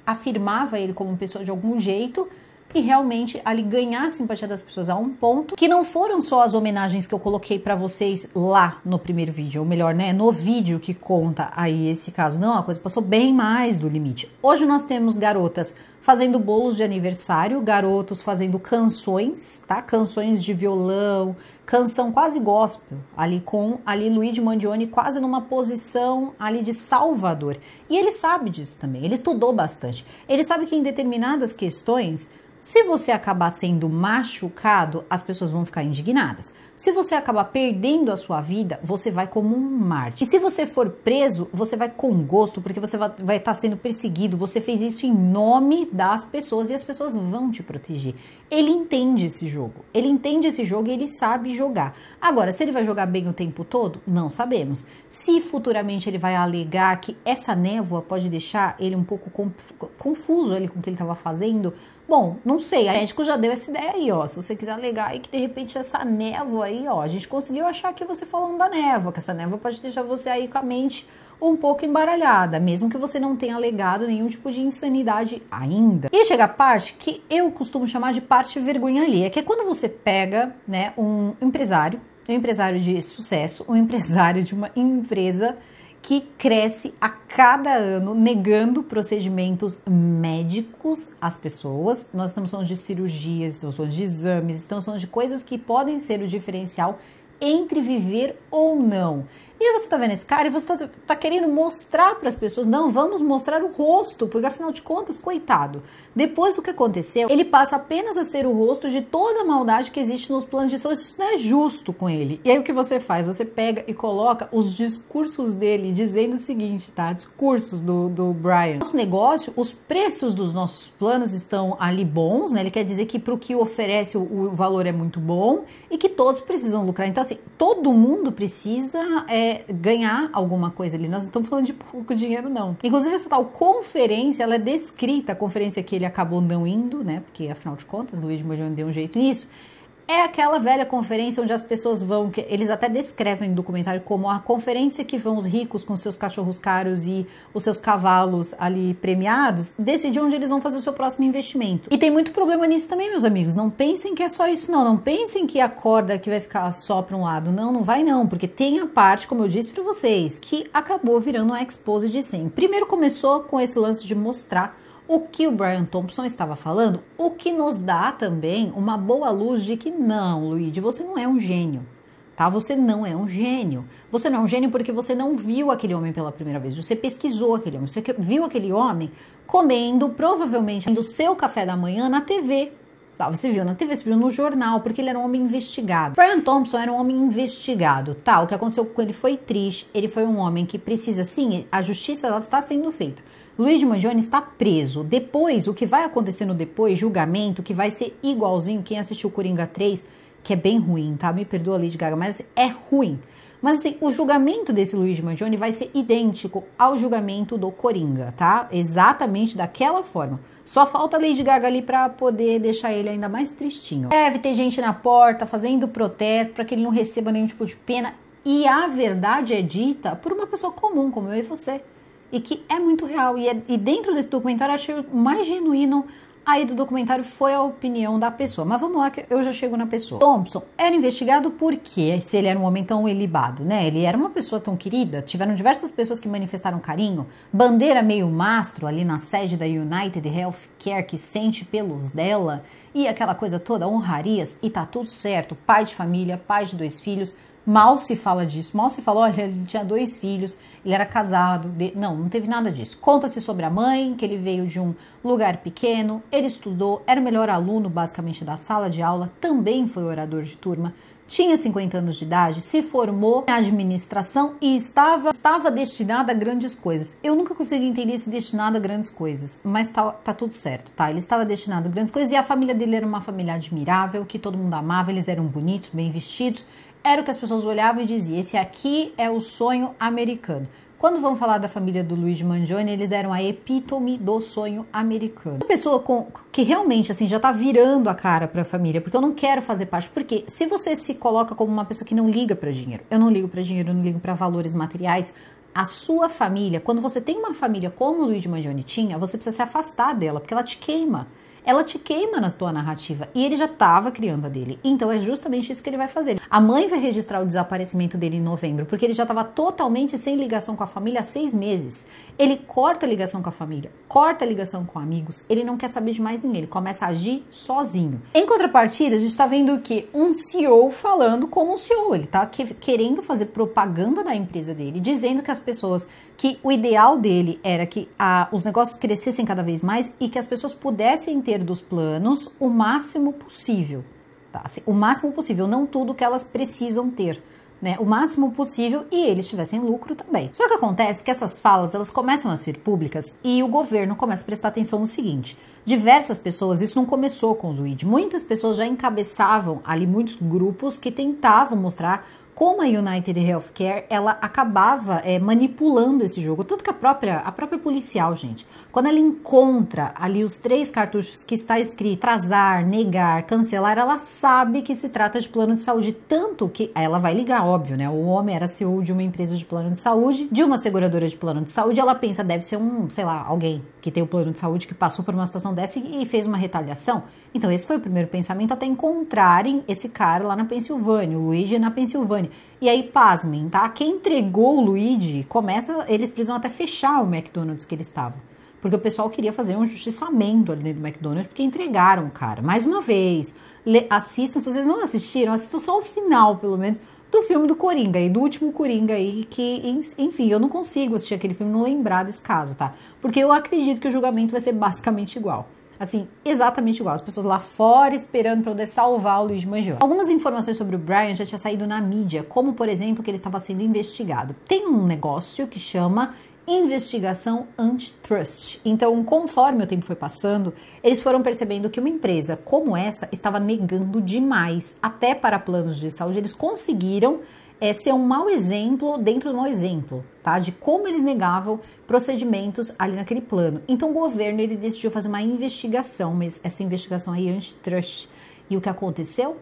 afirmava ele como uma pessoa de algum jeito, e realmente ali ganhar a simpatia das pessoas a um ponto que não foram só as homenagens que eu coloquei pra vocês lá no primeiro vídeo, ou melhor, né, no vídeo que conta aí esse caso. Não, a coisa passou bem mais do limite. Hoje nós temos garotas fazendo bolos de aniversário, garotos fazendo canções, tá? Canções de violão, canção quase gospel, ali com Luigi Mangione quase numa posição ali de salvador. E ele sabe disso também, ele estudou bastante. Ele sabe que em determinadas questões, se você acabar sendo machucado, as pessoas vão ficar indignadas. Se você acabar perdendo a sua vida, você vai como um mártir. E se você for preso, você vai com gosto, porque você vai estar sendo perseguido. Você fez isso em nome das pessoas e as pessoas vão te proteger. Ele entende esse jogo. Ele entende esse jogo e ele sabe jogar. Agora, se ele vai jogar bem o tempo todo, não sabemos. Se futuramente ele vai alegar que essa névoa pode deixar ele um pouco confuso ali com o que ele estava fazendo, bom, não sei, a médico já deu essa ideia aí, ó, se você quiser alegar aí que de repente essa névoa aí, ó, a gente conseguiu achar que você falando da névoa, que essa névoa pode deixar você aí com a mente um pouco embaralhada, mesmo que você não tenha alegado nenhum tipo de insanidade ainda. E chega a parte que eu costumo chamar de parte vergonha alheia, que é quando você pega, né, um empresário de sucesso, um empresário de uma empresa que cresce a cada ano negando procedimentos médicos às pessoas. Nós estamos falando de cirurgias, estamos falando de exames, estamos falando de coisas que podem ser o diferencial entre viver ou não. E aí você tá vendo esse cara e você tá querendo mostrar para as pessoas, não, vamos mostrar o rosto, porque afinal de contas, coitado, depois do que aconteceu, ele passa apenas a ser o rosto de toda a maldade que existe nos planos de saúde. Isso não é justo com ele. E aí o que você faz? Você pega e coloca os discursos dele dizendo o seguinte, tá? Discursos do Brian. Nosso negócio, os preços dos nossos planos estão ali bons, né? Ele quer dizer que pro que oferece o valor é muito bom e que todos precisam lucrar. Então, assim, todo mundo precisa ganhar alguma coisa ali. Nós não estamos falando de pouco dinheiro, não. Inclusive, essa tal conferência, ela é descrita, a conferência que ele acabou não indo, né? Porque, afinal de contas, o Luigi Mangione deu um jeito nisso. É aquela velha conferência onde as pessoas vão, que eles até descrevem no documentário como a conferência que vão os ricos com seus cachorros caros e os seus cavalos ali premiados, decidir onde eles vão fazer o seu próximo investimento. E tem muito problema nisso também, meus amigos. Não pensem que é só isso, não. Não pensem que a corda que vai ficar só para um lado. Não, não vai não, porque tem a parte, como eu disse para vocês, que acabou virando um expose de sim. Primeiro começou com esse lance de mostrar o que o Brian Thompson estava falando, o que nos dá também uma boa luz de que não, Luigi, você não é um gênio, tá? Você não é um gênio. Você não é um gênio porque você não viu aquele homem pela primeira vez, você pesquisou aquele homem, você viu aquele homem comendo, provavelmente, do seu café da manhã na TV. Tá, você viu na TV, você viu no jornal, porque ele era um homem investigado. Brian Thompson era um homem investigado, tá? O que aconteceu com ele foi triste, ele foi um homem que precisa, sim, a justiça ela está sendo feita. Luigi Mangione está preso. Depois, o que vai acontecer no depois, julgamento, que vai ser igualzinho, quem assistiu Coringa 3, que é bem ruim, tá? Me perdoa, Lady Gaga, mas é ruim. Mas assim, o julgamento desse Luigi Mangione vai ser idêntico ao julgamento do Coringa, tá? Exatamente daquela forma. Só falta a Lady Gaga ali pra poder deixar ele ainda mais tristinho. Deve ter gente na porta fazendo protesto para que ele não receba nenhum tipo de pena. E a verdade é dita por uma pessoa comum, como eu e você. E que é muito real. E dentro desse documentário, eu achei o mais genuíno aí do documentário foi a opinião da pessoa. Mas vamos lá que eu já chego na pessoa. Thompson era investigado por quê? Se ele era um homem tão ilibado, né? Ele era uma pessoa tão querida. Tiveram diversas pessoas que manifestaram carinho. Bandeira meio mastro ali na sede da United Healthcare que sente pelos dela. E aquela coisa toda, honrarias. E tá tudo certo. Pai de família, pai de 2 filhos. Mal se fala disso, mal se fala, olha, ele tinha 2 filhos, ele era casado, não teve nada disso. Conta-se sobre a mãe, que ele veio de um lugar pequeno, ele estudou, era o melhor aluno basicamente da sala de aula, também foi orador de turma, tinha 50 anos de idade, se formou em administração e estava destinado a grandes coisas. Eu nunca consegui entender esse destinado a grandes coisas, mas tá tudo certo, tá? Ele estava destinado a grandes coisas e a família dele era uma família admirável, que todo mundo amava, eles eram bonitos, bem vestidos. Era o que as pessoas olhavam e diziam, esse aqui é o sonho americano. Quando vão falar da família do Luigi Mangione, eles eram a epítome do sonho americano. Uma pessoa que realmente assim já tá virando a cara pra família, porque eu não quero fazer parte, porque se você se coloca como uma pessoa que não liga pra dinheiro, eu não ligo pra dinheiro, eu não ligo pra valores materiais, a sua família, quando você tem uma família como o Luigi Mangione tinha, você precisa se afastar dela, porque ela te queima. Ela te queima na tua narrativa. E ele já estava criando a dele. Então é justamente isso que ele vai fazer. A mãe vai registrar o desaparecimento dele em novembro, porque ele já estava totalmente sem ligação com a família há 6 meses. Ele corta a ligação com a família, corta a ligação com amigos, ele não quer saber de mais ninguém, ele começa a agir sozinho. Em contrapartida, a gente está vendo o quê? Um CEO falando como um CEO. Ele está querendo fazer propaganda da empresa dele, dizendo que as pessoas, que o ideal dele era que os negócios crescessem cada vez mais e que as pessoas pudessem ter dos planos o máximo possível, tá? Assim, o máximo possível, não tudo que elas precisam ter, né? O máximo possível e eles tivessem lucro também. Só que acontece que essas falas, elas começam a ser públicas e o governo começa a prestar atenção no seguinte, diversas pessoas, isso não começou com o Luigi, muitas pessoas já encabeçavam ali muitos grupos que tentavam mostrar como a United Healthcare, ela acabava manipulando esse jogo. Tanto que a própria policial, gente, quando ela encontra ali os 3 cartuchos que está escrito atrasar, negar, cancelar, ela sabe que se trata de plano de saúde. Tanto que ela vai ligar, óbvio, né? O homem era CEO de uma empresa de plano de saúde, de uma seguradora de plano de saúde. Ela pensa, deve ser sei lá, alguém que tem o plano de saúde que passou por uma situação dessa e fez uma retaliação. Então esse foi o primeiro pensamento até encontrarem esse cara lá na Pensilvânia, o Luigi na Pensilvânia. E aí, pasmem, tá? Quem entregou o Luigi, eles precisam até fechar o McDonald's que ele estava. Porque o pessoal queria fazer um justiçamento ali dentro do McDonald's, porque entregaram o cara. Mais uma vez, assistam, se vocês não assistiram, assistam só o final, pelo menos, do filme do Coringa aí, do último Coringa aí, que, enfim, eu não consigo assistir aquele filme e não lembrar desse caso, tá? Porque eu acredito que o julgamento vai ser basicamente igual. Assim, exatamente igual. As pessoas lá fora esperando para poder salvar o Luigi Mangione. Algumas informações sobre o Brian já tinha saído na mídia, como, por exemplo, que ele estava sendo investigado. Tem um negócio que chama investigação antitrust. Então, conforme o tempo foi passando, eles foram percebendo que uma empresa como essa estava negando demais, até para planos de saúde. Eles conseguiram ser um mau exemplo dentro do mau exemplo, tá? De como eles negavam procedimentos ali naquele plano. Então o governo, ele decidiu fazer uma investigação, mas essa investigação aí antitrust. E o que aconteceu?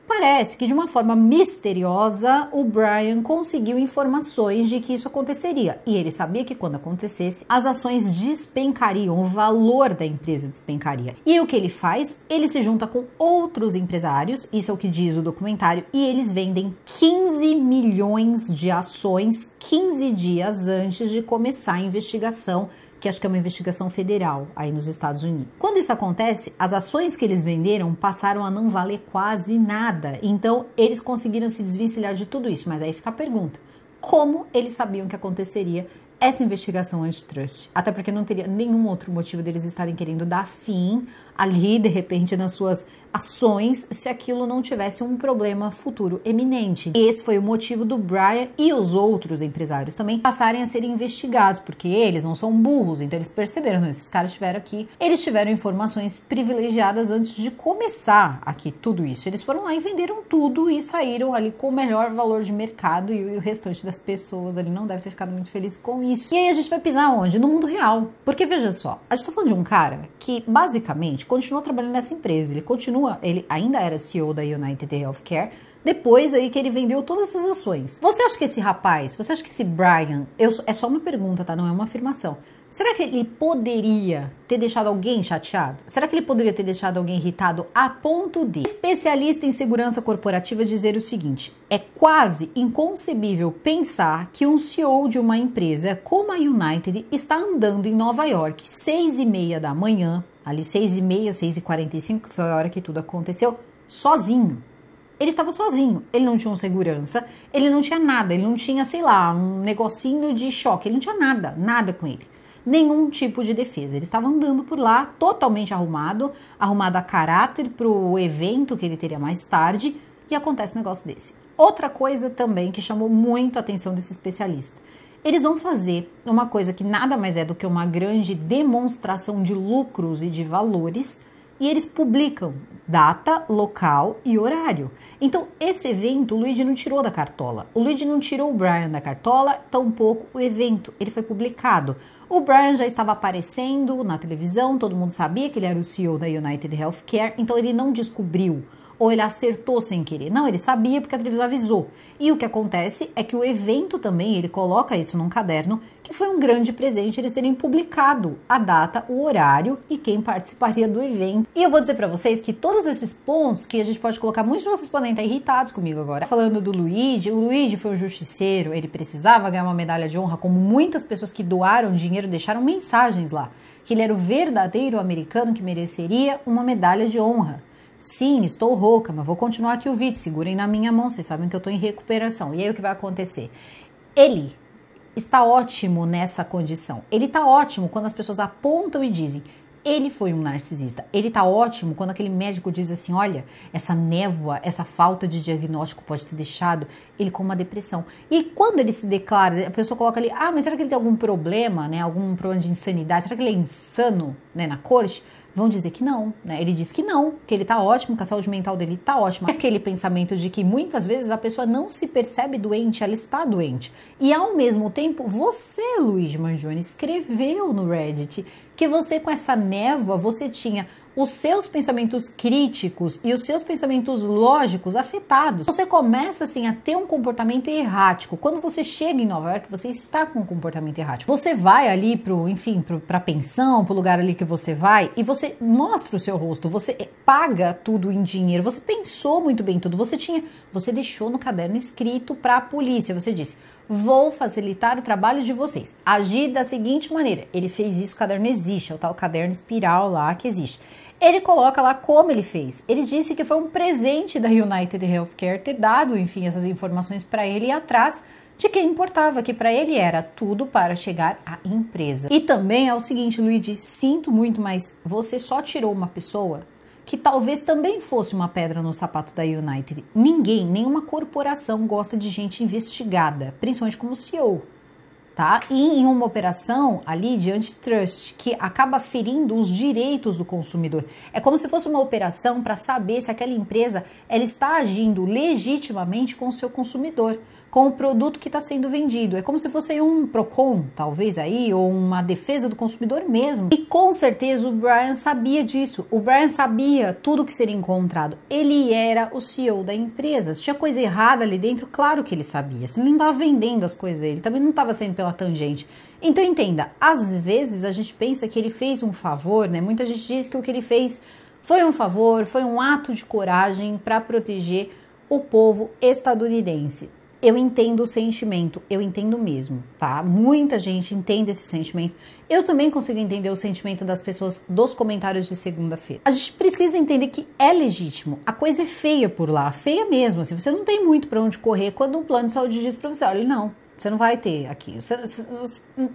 Parece que de uma forma misteriosa o Brian conseguiu informações de que isso aconteceria. E ele sabia que quando acontecesse, as ações despencariam, o valor da empresa despencaria. E o que ele faz? Ele se junta com outros empresários, isso é o que diz o documentário, e eles vendem 15 milhões de ações 15 dias antes de começar a investigação, que acho que é uma investigação federal aí nos Estados Unidos. Quando isso acontece, as ações que eles venderam passaram a não valer quase nada. Então, eles conseguiram se desvencilhar de tudo isso. Mas aí fica a pergunta, como eles sabiam que aconteceria essa investigação antitrust? Até porque não teria nenhum outro motivo deles estarem querendo dar fim ali, de repente, nas suas ações, se aquilo não tivesse um problema futuro eminente. E esse foi o motivo do Brian e os outros empresários também passarem a serem investigados, porque eles não são burros, então eles perceberam, né? Esses caras estiveram aqui, eles tiveram informações privilegiadas antes de começar aqui tudo isso. Eles foram lá e venderam tudo e saíram ali com o melhor valor de mercado e o restante das pessoas ali não deve ter ficado muito feliz com isso. E aí a gente vai pisar onde? No mundo real. Porque veja só, a gente tá falando de um cara que basicamente continuou trabalhando nessa empresa, ele ainda era CEO da United Healthcare, depois aí que ele vendeu todas essas ações. Você acha que esse rapaz, você acha que esse Brian, é só uma pergunta, tá? Não é uma afirmação. Será que ele poderia ter deixado alguém chateado? Será que ele poderia ter deixado alguém irritado a ponto de especialista em segurança corporativa dizer o seguinte: é quase inconcebível pensar que um CEO de uma empresa como a United está andando em Nova York 6h30 da manhã, ali 6h30, 6h45, que foi a hora que tudo aconteceu, sozinho. Ele estava sozinho, ele não tinha um segurança, ele não tinha nada, ele não tinha, sei lá, um negocinho de choque, ele não tinha nada, nada com ele. Nenhum tipo de defesa. Ele estava andando por lá, totalmente arrumado a caráter para o evento que ele teria mais tarde, e acontece um negócio desse. Outra coisa também que chamou muito a atenção desse especialista. Eles vão fazer uma coisa que nada mais é do que uma grande demonstração de lucros e de valores, e eles publicam data, local e horário. Então, esse evento, o Luigi não tirou da cartola. O Luigi não tirou o Brian da cartola, tampouco o evento. Ele foi publicado. O Brian já estava aparecendo na televisão, todo mundo sabia que ele era o CEO da United Healthcare, então ele não descobriu ou ele acertou sem querer. Não, ele sabia porque a televisão avisou. E o que acontece é que o evento também, ele coloca isso num caderno, que foi um grande presente eles terem publicado a data, o horário e quem participaria do evento. E eu vou dizer pra vocês que todos esses pontos que a gente pode colocar, muitos de vocês podem estar irritados comigo agora. Falando do Luigi, o Luigi foi um justiceiro, ele precisava ganhar uma medalha de honra, como muitas pessoas que doaram dinheiro deixaram mensagens lá, que ele era o verdadeiro americano que mereceria uma medalha de honra. Sim, estou rouca, mas vou continuar aqui o vídeo. Segurem na minha mão, vocês sabem que eu estou em recuperação. E aí o que vai acontecer? Ele está ótimo nessa condição. Ele está ótimo quando as pessoas apontam e dizem: ele foi um narcisista. Ele está ótimo quando aquele médico diz assim: olha, essa névoa, essa falta de diagnóstico pode ter deixado ele com uma depressão. E quando ele se declara, a pessoa coloca ali: ah, mas será que ele tem algum problema, né? Algum problema de insanidade? Será que ele é insano, né, na corte? Vão dizer que não, né? Ele diz que não, que ele tá ótimo, que a saúde mental dele tá ótima. É aquele pensamento de que muitas vezes a pessoa não se percebe doente, ela está doente. E ao mesmo tempo, você, Luigi Mangione, escreveu no Reddit que você, com essa névoa, você tinha os seus pensamentos críticos e os seus pensamentos lógicos afetados. Você começa assim a ter um comportamento errático. Quando você chega em Nova York, você está com um comportamento errático. Você vai ali pra pensão, pro lugar ali que você vai, e você mostra o seu rosto, você paga tudo em dinheiro, você pensou muito bem tudo, você deixou no caderno escrito para a polícia, você disse: vou facilitar o trabalho de vocês. Agir da seguinte maneira. Ele fez isso, o caderno existe, é o tal caderno espiral lá que existe. Ele coloca lá como ele fez. Ele disse que foi um presente da United Healthcare ter dado, enfim, essas informações para ele e atrás de quem importava, que para ele era tudo para chegar à empresa. E também é o seguinte, Luigi, sinto muito, mas você só tirou uma pessoa que talvez também fosse uma pedra no sapato da United. Ninguém, nenhuma corporação gosta de gente investigada, principalmente como CEO, tá? E em uma operação ali de antitrust que acaba ferindo os direitos do consumidor. É como se fosse uma operação para saber se aquela empresa ela está agindo legitimamente com o seu consumidor, com o produto que está sendo vendido. É como se fosse um PROCON, talvez aí, ou uma defesa do consumidor mesmo. E com certeza o Brian sabia disso. O Brian sabia tudo que seria encontrado. Ele era o CEO da empresa. Se tinha coisa errada ali dentro, claro que ele sabia. Se ele não estava vendendo as coisas, ele também não estava saindo pela tangente. Então entenda, às vezes a gente pensa que ele fez um favor, né? Muita gente diz que o que ele fez foi um favor, foi um ato de coragem para proteger o povo estadunidense. Eu entendo o sentimento, eu entendo mesmo, tá? Muita gente entende esse sentimento. Eu também consigo entender o sentimento das pessoas dos comentários de segunda-feira. A gente precisa entender que é legítimo. A coisa é feia por lá, feia mesmo. Assim, você não tem muito para onde correr quando o plano de saúde diz para você: olha, não, você não vai ter aqui, você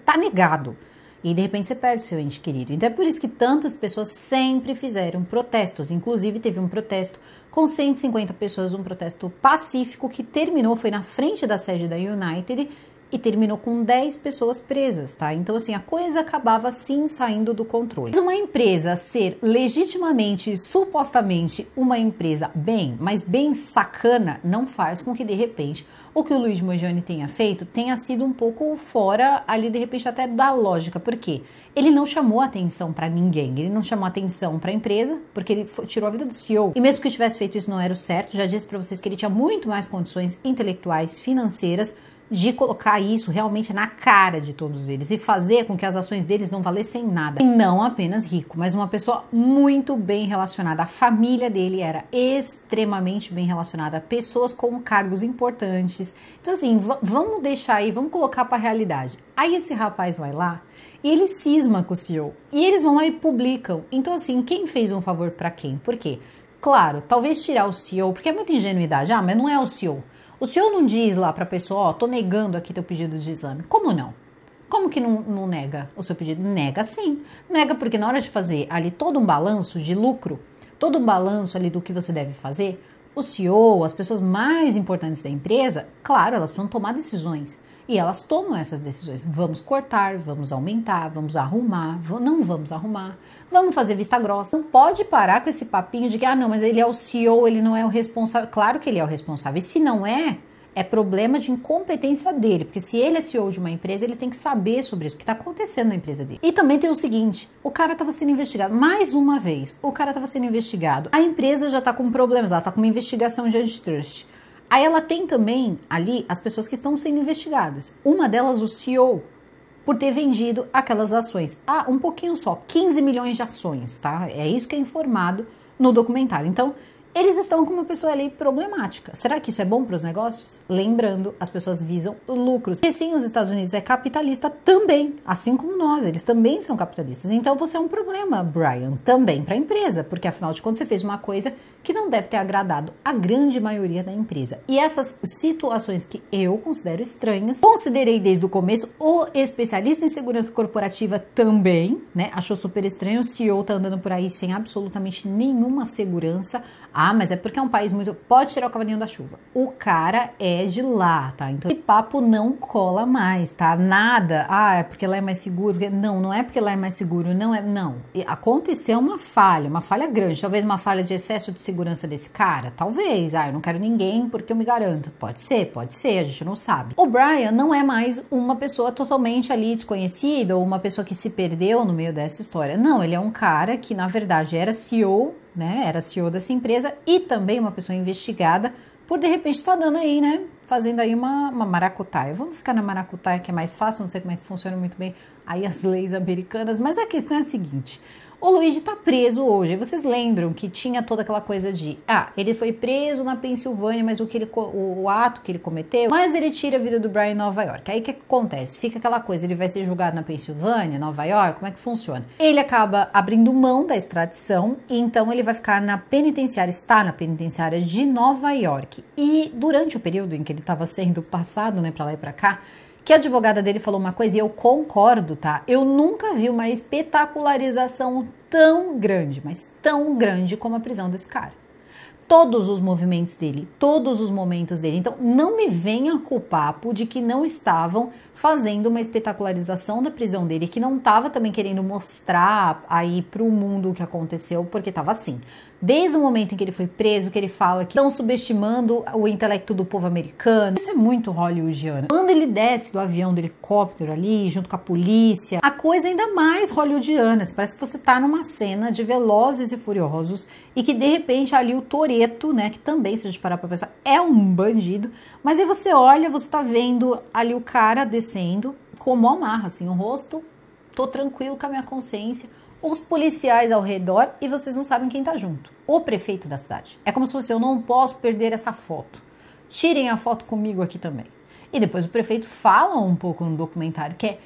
tá negado. E de repente você perde seu ente querido. Então é por isso que tantas pessoas sempre fizeram protestos. Inclusive teve um protesto com 150 pessoas, um protesto pacífico que terminou, foi na frente da sede da United e terminou com 10 pessoas presas, tá? Então assim, a coisa acabava sim saindo do controle. Mas uma empresa ser legitimamente, supostamente uma empresa bem, mas bem sacana, não faz com que de repente o que o Luigi Mangione tenha feito tenha sido um pouco fora ali de repente até da lógica. Por quê? Ele não chamou atenção para ninguém, ele não chamou atenção para a empresa, porque ele tirou a vida do CEO. E mesmo que tivesse feito isso não era o certo, já disse para vocês que ele tinha muito mais condições intelectuais, financeiras, de colocar isso realmente na cara de todos eles e fazer com que as ações deles não valessem nada. E não apenas rico, mas uma pessoa muito bem relacionada. A família dele era extremamente bem relacionada, pessoas com cargos importantes. Então assim, vamos deixar aí, vamos colocar para a realidade. Aí esse rapaz vai lá e ele cisma com o CEO. E eles vão lá e publicam. Então assim, quem fez um favor para quem? Por quê? Claro, talvez tirar o CEO, porque é muita ingenuidade. Ah, mas não é o CEO. O CEO não diz lá para a pessoa, ó, tô negando aqui teu pedido de exame. Como não? Como que não nega o seu pedido? Nega sim. Nega porque na hora de fazer ali todo um balanço de lucro, todo um balanço ali do que você deve fazer, o CEO, as pessoas mais importantes da empresa, claro, elas vão tomar decisões. E elas tomam essas decisões. Vamos cortar, vamos aumentar, vamos arrumar, não vamos arrumar, vamos fazer vista grossa. Não pode parar com esse papinho de que, ah, não, mas ele é o CEO, ele não é o responsável. Claro que ele é o responsável. E se não é problema de incompetência dele. Porque se ele é CEO de uma empresa, ele tem que saber sobre isso, o que está acontecendo na empresa dele. E também tem o seguinte, o cara estava sendo investigado. Mais uma vez, o cara estava sendo investigado. A empresa já está com problemas, ela está com uma investigação de antitrust. Aí ela tem também ali as pessoas que estão sendo investigadas. Uma delas, o CEO, por ter vendido aquelas ações. Ah, um pouquinho só, 15 milhões de ações, tá? É isso que é informado no documentário. Então, eles estão com uma pessoa ali problemática. Será que isso é bom para os negócios? Lembrando, as pessoas visam lucros. E sim, os Estados Unidos é capitalista também, assim como nós, eles também são capitalistas. Então você é um problema, Brian, também para a empresa, porque afinal de contas você fez uma coisa que não deve ter agradado a grande maioria da empresa. E essas situações que eu considero estranhas, considerei desde o começo, o especialista em segurança corporativa também, né? Achou super estranho, o CEO tá andando por aí sem absolutamente nenhuma segurança. Ah, mas é porque é um país muito... Pode tirar o cavalinho da chuva. O cara é de lá, tá? Então esse papo não cola mais, tá? Nada. Ah, é porque lá é mais seguro. Não é porque lá é mais seguro. Não. Aconteceu uma falha grande. Talvez uma falha de excesso de segurança desse cara. Talvez. Ah, eu não quero ninguém porque eu me garanto. Pode ser. A gente não sabe. O Brian não é mais uma pessoa totalmente ali desconhecida ou uma pessoa que se perdeu no meio dessa história. Não, ele é um cara que na verdade era CEO, né? Era CEO dessa empresa e também uma pessoa investigada por de repente estar dando aí, né? Fazendo aí uma maracutaia. Vamos ficar na maracutaia que é mais fácil, não sei como é que funciona muito bem aí as leis americanas, mas a questão é a seguinte. O Luigi tá preso hoje. Vocês lembram que tinha toda aquela coisa de ele foi preso na Pensilvânia, mas o ato que ele cometeu, mas ele tira a vida do Brian em Nova York. Aí o que acontece? Fica aquela coisa, ele vai ser julgado na Pensilvânia, Nova York, como é que funciona? Ele acaba abrindo mão da extradição, e então ele vai ficar está na penitenciária de Nova York. E durante o período em que ele estava sendo passado, né, pra lá e pra cá, que a advogada dele falou uma coisa e eu concordo, tá? Eu nunca vi uma espetacularização tão grande, mas tão grande como a prisão desse cara. Todos os movimentos dele, todos os momentos dele. Então, não me venha com o papo de que não estavam fazendo uma espetacularização da prisão dele, que não estava também querendo mostrar aí pro mundo o que aconteceu, porque estava assim. Desde o momento em que ele foi preso, que ele fala que estão subestimando o intelecto do povo americano. Isso é muito hollywoodiano. Quando ele desce do avião, do helicóptero ali, junto com a polícia, a coisa é ainda mais hollywoodiana. Parece que você tá numa cena de Velozes e Furiosos e que de repente ali o Toretto, né, que também, se a gente parar pra pensar, é um bandido, mas aí você olha, você tá vendo ali o cara descendo com uma amarra, assim, o rosto, tô tranquilo com a minha consciência, os policiais ao redor e vocês não sabem quem tá junto. O prefeito da cidade. É como se fosse, eu não posso perder essa foto. Tirem a foto comigo aqui também. E depois o prefeito fala um pouco no documentário que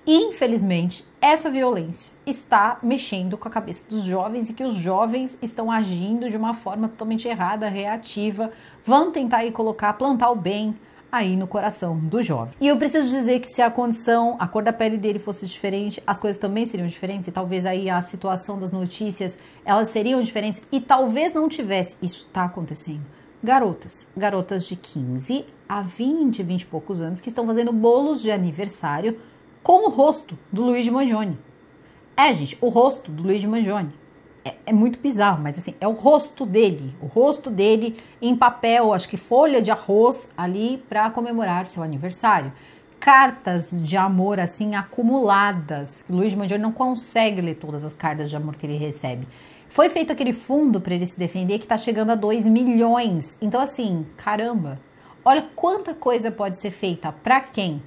infelizmente essa violência está mexendo com a cabeça dos jovens e que os jovens estão agindo de uma forma totalmente errada, reativa, vão tentar aí plantar o bem aí no coração do jovem. E eu preciso dizer que se a condição, a cor da pele dele fosse diferente, as coisas também seriam diferentes e talvez aí a situação das notícias, elas seriam diferentes e talvez não tivesse, isso tá acontecendo. Garotas de 15 a 20 e poucos anos que estão fazendo bolos de aniversário com o rosto do Luigi Mangione. Gente, o rosto do Luigi Mangione. É muito bizarro, mas assim, é o rosto dele em papel, acho que folha de arroz ali para comemorar seu aniversário. Cartas de amor assim acumuladas. Luigi Mangione não consegue ler todas as cartas de amor que ele recebe. Foi feito aquele fundo para ele se defender que tá chegando a 2 milhões. Então assim, caramba, olha quanta coisa pode ser feita para quem?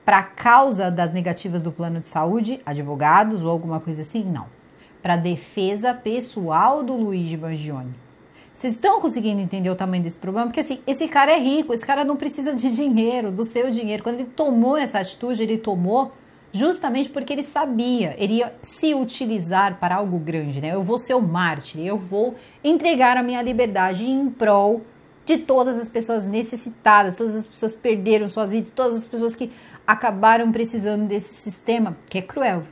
Para causa das negativas do plano de saúde, advogados ou alguma coisa assim? Não. Para defesa pessoal do Luigi Mangione. Vocês estão conseguindo entender o tamanho desse problema? Porque assim, esse cara é rico, esse cara não precisa de dinheiro, do seu dinheiro. Quando ele tomou essa atitude, ele tomou justamente porque ele sabia, ele ia se utilizar para algo grande, né? Eu vou ser o mártir, eu vou entregar a minha liberdade em prol de todas as pessoas necessitadas, todas as pessoas que perderam suas vidas, todas as pessoas que acabaram precisando desse sistema, que é cruel.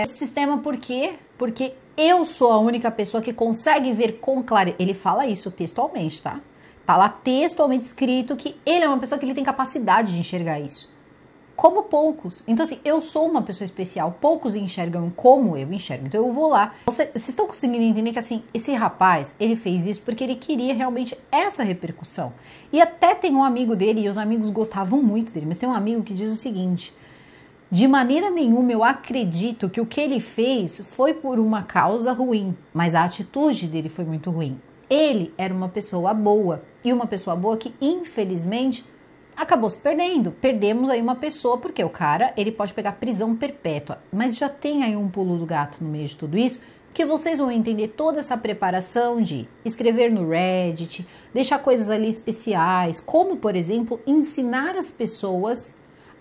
Esse sistema por quê? Porque eu sou a única pessoa que consegue ver com clareza. Ele fala isso textualmente, tá? Tá lá textualmente escrito que ele é uma pessoa que ele tem capacidade de enxergar isso. Como poucos. Então, assim, eu sou uma pessoa especial. Poucos enxergam como eu enxergo. Então, eu vou lá. Vocês estão conseguindo entender que, assim, esse rapaz, ele fez isso porque ele queria realmente essa repercussão. E até tem um amigo dele, e os amigos gostavam muito dele, mas tem um amigo que diz o seguinte: de maneira nenhuma eu acredito que o que ele fez foi por uma causa ruim, mas a atitude dele foi muito ruim. Ele era uma pessoa boa, e uma pessoa boa que, infelizmente, acabou se perdendo. Perdemos aí uma pessoa, porque o cara, ele pode pegar prisão perpétua. Mas já tem aí um pulo do gato no meio de tudo isso, que vocês vão entender toda essa preparação de escrever no Reddit, deixar coisas ali especiais, como, por exemplo, ensinar as pessoas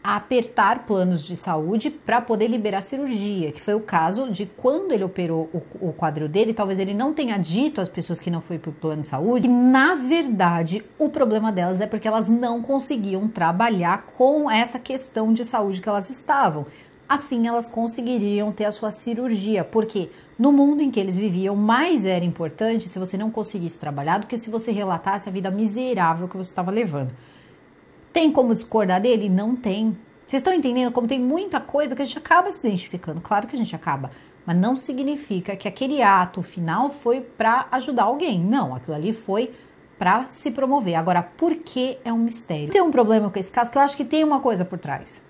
a apertar planos de saúde para poder liberar cirurgia, que foi o caso de quando ele operou o quadril dele. Talvez ele não tenha dito às pessoas que não foi para o plano de saúde, que na verdade o problema delas é porque elas não conseguiam trabalhar com essa questão de saúde que elas estavam. Assim elas conseguiriam ter a sua cirurgia, porque no mundo em que eles viviam, mais era importante se você não conseguisse trabalhar do que se você relatasse a vida miserável que você estava levando. Tem como discordar dele? Não tem. Vocês estão entendendo como tem muita coisa que a gente acaba se identificando? Claro que a gente acaba, mas não significa que aquele ato final foi para ajudar alguém. Não, aquilo ali foi para se promover. Agora, por que é um mistério? Tem um problema com esse caso que eu acho que tem uma coisa por trás.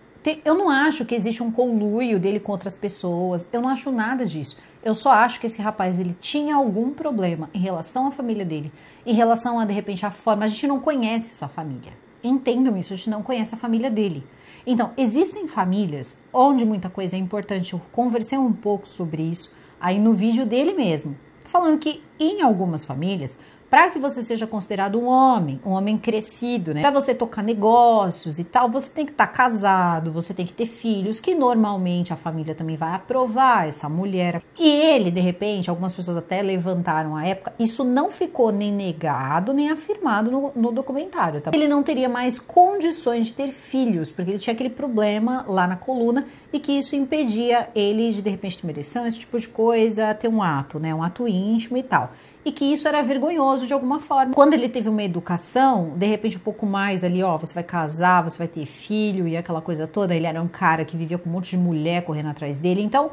Eu não acho que existe um conluio dele com outras pessoas, eu não acho nada disso. Eu só acho que esse rapaz, ele tinha algum problema em relação à família dele, em relação a, de repente, a forma. A gente não conhece essa família. Entendam isso, a gente não conhece a família dele. Então, existem famílias onde muita coisa é importante. Eu conversei um pouco sobre isso aí no vídeo dele mesmo, falando que em algumas famílias, para que você seja considerado um homem crescido, né? Para você tocar negócios e tal, você tem que estar casado, você tem que ter filhos, que normalmente a família também vai aprovar essa mulher. E ele, de repente, algumas pessoas até levantaram à época, isso não ficou nem negado, nem afirmado no documentário, tá? Ele não teria mais condições de ter filhos, porque ele tinha aquele problema lá na coluna e que isso impedia ele de repente, ter uma ereção, esse tipo de coisa, ter um ato, né? Um ato íntimo e tal. E que isso era vergonhoso de alguma forma. Quando ele teve uma educação, de repente um pouco mais ali, ó, você vai casar, você vai ter filho e aquela coisa toda, ele era um cara que vivia com um monte de mulher correndo atrás dele. Então,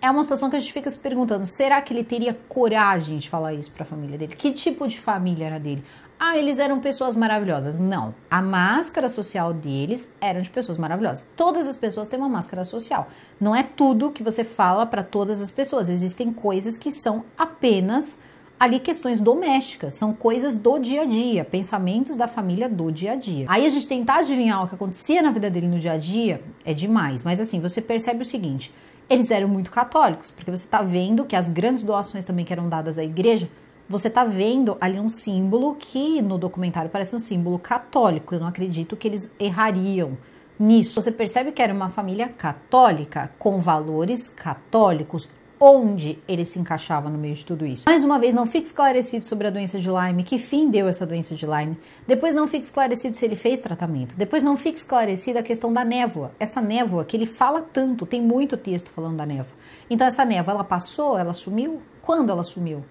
é uma situação que a gente fica se perguntando, será que ele teria coragem de falar isso para a família dele? Que tipo de família era dele? Ah, eles eram pessoas maravilhosas. Não, a máscara social deles era de pessoas maravilhosas. Todas as pessoas têm uma máscara social. Não é tudo que você fala para todas as pessoas. Existem coisas que são apenas ali questões domésticas, são coisas do dia a dia, pensamentos da família do dia a dia. Aí a gente tentar adivinhar o que acontecia na vida dele no dia a dia é demais, mas assim, você percebe o seguinte, eles eram muito católicos, porque você tá vendo que as grandes doações também que eram dadas à igreja, você tá vendo ali um símbolo que no documentário parece um símbolo católico, eu não acredito que eles errariam nisso. Você percebe que era uma família católica, com valores católicos, onde ele se encaixava no meio de tudo isso. Mais uma vez, não fica esclarecido sobre a doença de Lyme, que fim deu essa doença de Lyme. Depois não fica esclarecido se ele fez tratamento. Depois não fica esclarecida a questão da névoa. Essa névoa que ele fala tanto, tem muito texto falando da névoa. Então essa névoa, ela passou, ela sumiu? Quando ela sumiu?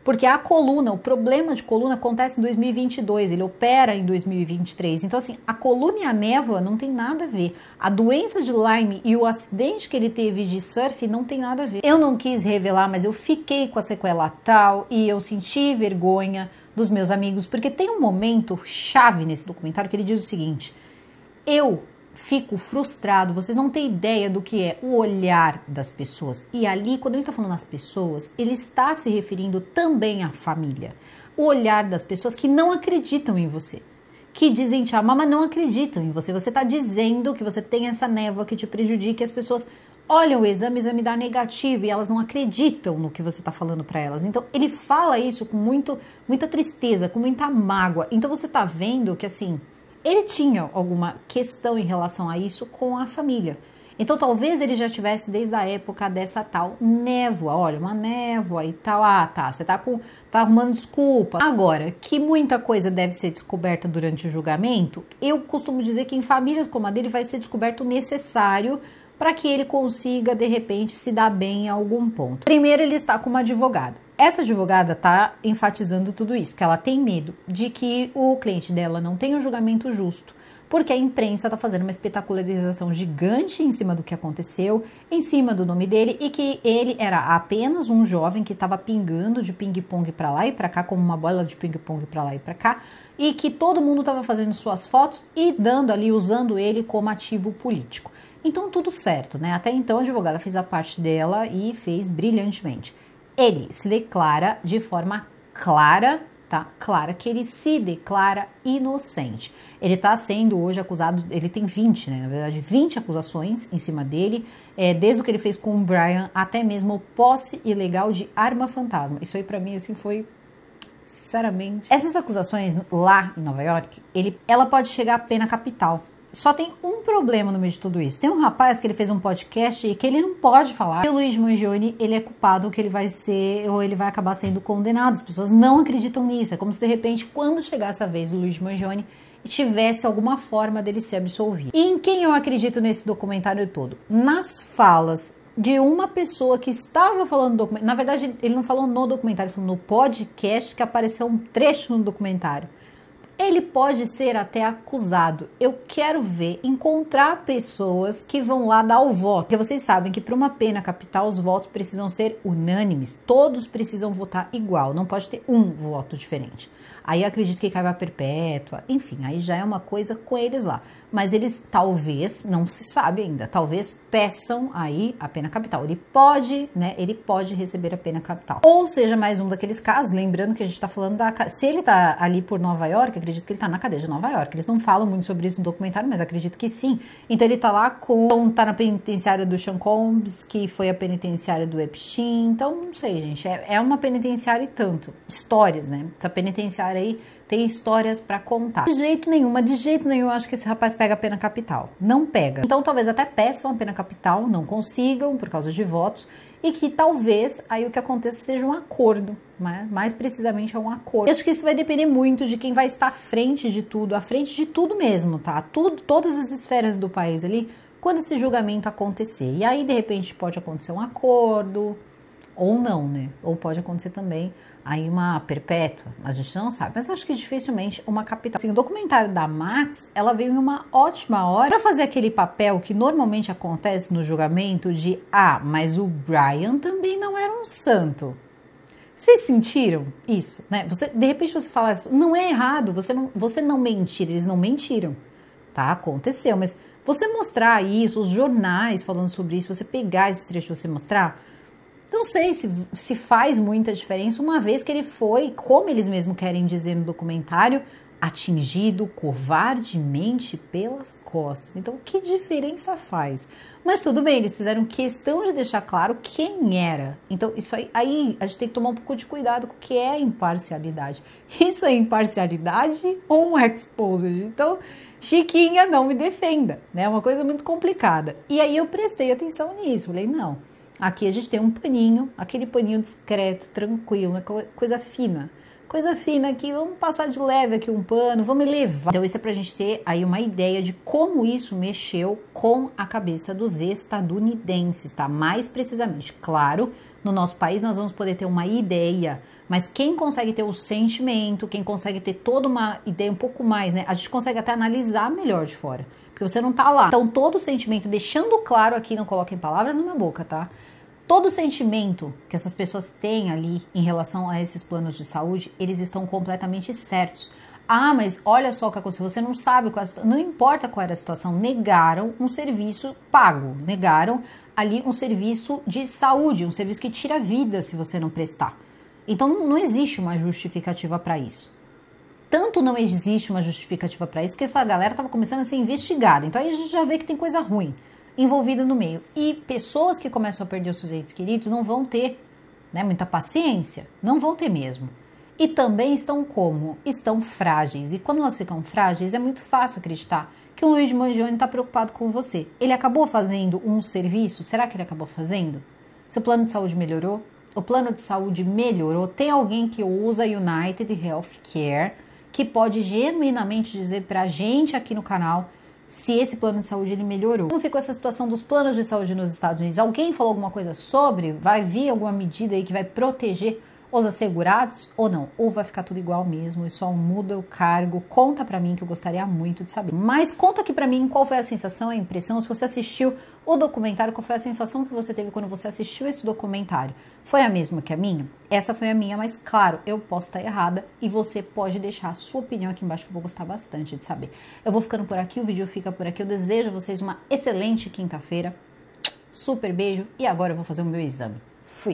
Porque a coluna, o problema de coluna acontece em 2022, ele opera em 2023. Então, assim, a coluna e a névoa não tem nada a ver. A doença de Lyme e o acidente que ele teve de surf não tem nada a ver. Eu não quis revelar, mas eu fiquei com a sequela tal e eu senti vergonha dos meus amigos, porque tem um momento chave nesse documentário que ele diz o seguinte: eu fico frustrado, vocês não têm ideia do que é o olhar das pessoas. E ali, quando ele está falando das pessoas, ele está se referindo também à família. O olhar das pessoas que não acreditam em você, que dizem te amar, mas não acreditam em você. Você está dizendo que você tem essa névoa que te prejudica e as pessoas olham o exame dá negativo e elas não acreditam no que você está falando para elas. Então, ele fala isso com muita tristeza, com muita mágoa. Então, você está vendo que, assim, ele tinha alguma questão em relação a isso com a família. Então talvez ele já tivesse desde a época dessa tal névoa, olha, uma névoa e tal, ah tá, você tá arrumando desculpa. Agora, que muita coisa deve ser descoberta durante o julgamento, eu costumo dizer que em famílias como a dele vai ser descoberto o necessário para que ele consiga, de repente, se dar bem em algum ponto. Primeiro, ele está com uma advogada. Essa advogada está enfatizando tudo isso, que ela tem medo de que o cliente dela não tenha um julgamento justo, porque a imprensa está fazendo uma espetacularização gigante em cima do que aconteceu, em cima do nome dele, e que ele era apenas um jovem que estava pingando de ping-pong para lá e para cá, como uma bola de ping-pong para lá e para cá, e que todo mundo estava fazendo suas fotos e dando ali, usando ele como ativo político. Então, tudo certo, né? Até então, a advogada fez a parte dela e fez brilhantemente. Ele se declara de forma clara, tá? Clara, que ele se declara inocente. Ele tá sendo hoje acusado, ele tem 20, né? Na verdade, 20 acusações em cima dele, desde o que ele fez com o Brian, até mesmo posse ilegal de arma fantasma. Isso aí, pra mim, assim, foi... Sinceramente. Essas acusações lá em Nova York, ela pode chegar à pena capital. Só tem um problema no meio de tudo isso. Tem um rapaz que ele fez um podcast e que ele não pode falar que o Luigi Mangione, ele é culpado, que ele vai ser, ou ele vai acabar sendo condenado. As pessoas não acreditam nisso. É como se, de repente, quando chegasse a vez do Luigi Mangione, tivesse alguma forma dele ser absolvido. E em quem eu acredito nesse documentário todo? Nas falas de uma pessoa que estava falando no documentário. Na verdade, ele não falou no documentário, ele falou no podcast, que apareceu um trecho no documentário. Ele pode ser até acusado. Eu quero encontrar pessoas que vão lá dar o voto. Porque vocês sabem que para uma pena capital os votos precisam ser unânimes. Todos precisam votar igual. Não pode ter um voto diferente. Aí eu acredito que cai pra perpétua. Enfim, aí já é uma coisa com eles lá. Mas eles talvez, não se sabe ainda, talvez peçam aí a pena capital. Ele pode, né? Ele pode receber a pena capital. Ou seja, mais um daqueles casos, lembrando que a gente tá falando se ele tá ali por Nova York, acredito que ele tá na cadeia de Nova York. Eles não falam muito sobre isso no documentário, mas acredito que sim. Então ele tá lá tá na penitenciária do Sean Combs, que foi a penitenciária do Epstein. Então, não sei, gente, é uma penitenciária e tanto. Histórias, né? Essa penitenciária aí tem histórias pra contar. De jeito nenhum, eu acho que esse rapaz pega a pena capital. Não pega. Então talvez até peçam a pena capital, não consigam por causa de votos, e que talvez aí o que aconteça seja um acordo, né? Mais precisamente é um acordo. Eu acho que isso vai depender muito de quem vai estar à frente de tudo mesmo, tá? Todas as esferas do país ali, quando esse julgamento acontecer. E aí, de repente, pode acontecer um acordo, ou não, né? Ou pode acontecer também aí uma perpétua, a gente não sabe, mas eu acho que dificilmente uma capital. Assim, o documentário da Max, ela veio em uma ótima hora para fazer aquele papel que normalmente acontece no julgamento de, mas o Brian também não era um santo. Vocês sentiram isso, né? De repente você fala isso, não é errado, você não mentir, eles não mentiram, tá? Aconteceu, mas você mostrar isso, os jornais falando sobre isso, você pegar esse trecho e você mostrar, não sei se faz muita diferença, uma vez que ele foi, como eles mesmos querem dizer no documentário, atingido covardemente pelas costas. Então, que diferença faz? Mas tudo bem, eles fizeram questão de deixar claro quem era. Então, isso aí a gente tem que tomar um pouco de cuidado com o que é imparcialidade. Isso é imparcialidade ou um exposed? Então, Chiquinha, não me defenda, né? É uma coisa muito complicada. E aí eu prestei atenção nisso, falei, não. Aqui a gente tem um paninho, aquele paninho discreto, tranquilo, coisa fina. Coisa fina aqui, vamos passar de leve aqui um pano, vamos levar. Então isso é pra gente ter aí uma ideia de como isso mexeu com a cabeça dos estadunidenses, tá? Mais precisamente, claro, no nosso país nós vamos poder ter uma ideia, mas quem consegue ter o sentimento, quem consegue ter toda uma ideia um pouco mais, né? A gente consegue até analisar melhor de fora, porque você não tá lá. Então todo o sentimento, deixando claro aqui, não coloquem palavras na minha boca, tá? Todo o sentimento que essas pessoas têm ali em relação a esses planos de saúde, eles estão completamente certos. Mas olha só o que aconteceu, você não sabe qual é a situação, não importa qual era a situação, negaram um serviço pago, negaram ali um serviço de saúde, um serviço que tira a vida se você não prestar. Então não existe uma justificativa para isso. Tanto não existe uma justificativa para isso que essa galera estava começando a ser investigada. Então aí a gente já vê que tem coisa ruim envolvida no meio. E pessoas que começam a perder os seus entes queridos não vão ter, né, muita paciência, não vão ter mesmo. E também estão frágeis. E quando elas ficam frágeis, é muito fácil acreditar que o Luigi Mangione está preocupado com você. Ele acabou fazendo um serviço? Será que ele acabou fazendo? Seu plano de saúde melhorou? O plano de saúde melhorou? Tem alguém que usa United Healthcare que pode genuinamente dizer pra gente aqui no canal se esse plano de saúde ele melhorou? Como ficou essa situação dos planos de saúde nos Estados Unidos? Alguém falou alguma coisa sobre? Vai vir alguma medida aí que vai proteger os assegurados ou não? Ou vai ficar tudo igual mesmo e só muda o cargo? Conta pra mim que eu gostaria muito de saber. Mas conta aqui pra mim qual foi a sensação, a impressão, se você assistiu o documentário, qual foi a sensação que você teve quando você assistiu esse documentário? Foi a mesma que a minha? Essa foi a minha, mas claro, eu posso estar errada e você pode deixar a sua opinião aqui embaixo que eu vou gostar bastante de saber. Eu vou ficando por aqui, o vídeo fica por aqui. Eu desejo a vocês uma excelente quinta-feira. Super beijo e agora eu vou fazer o meu exame. Fui!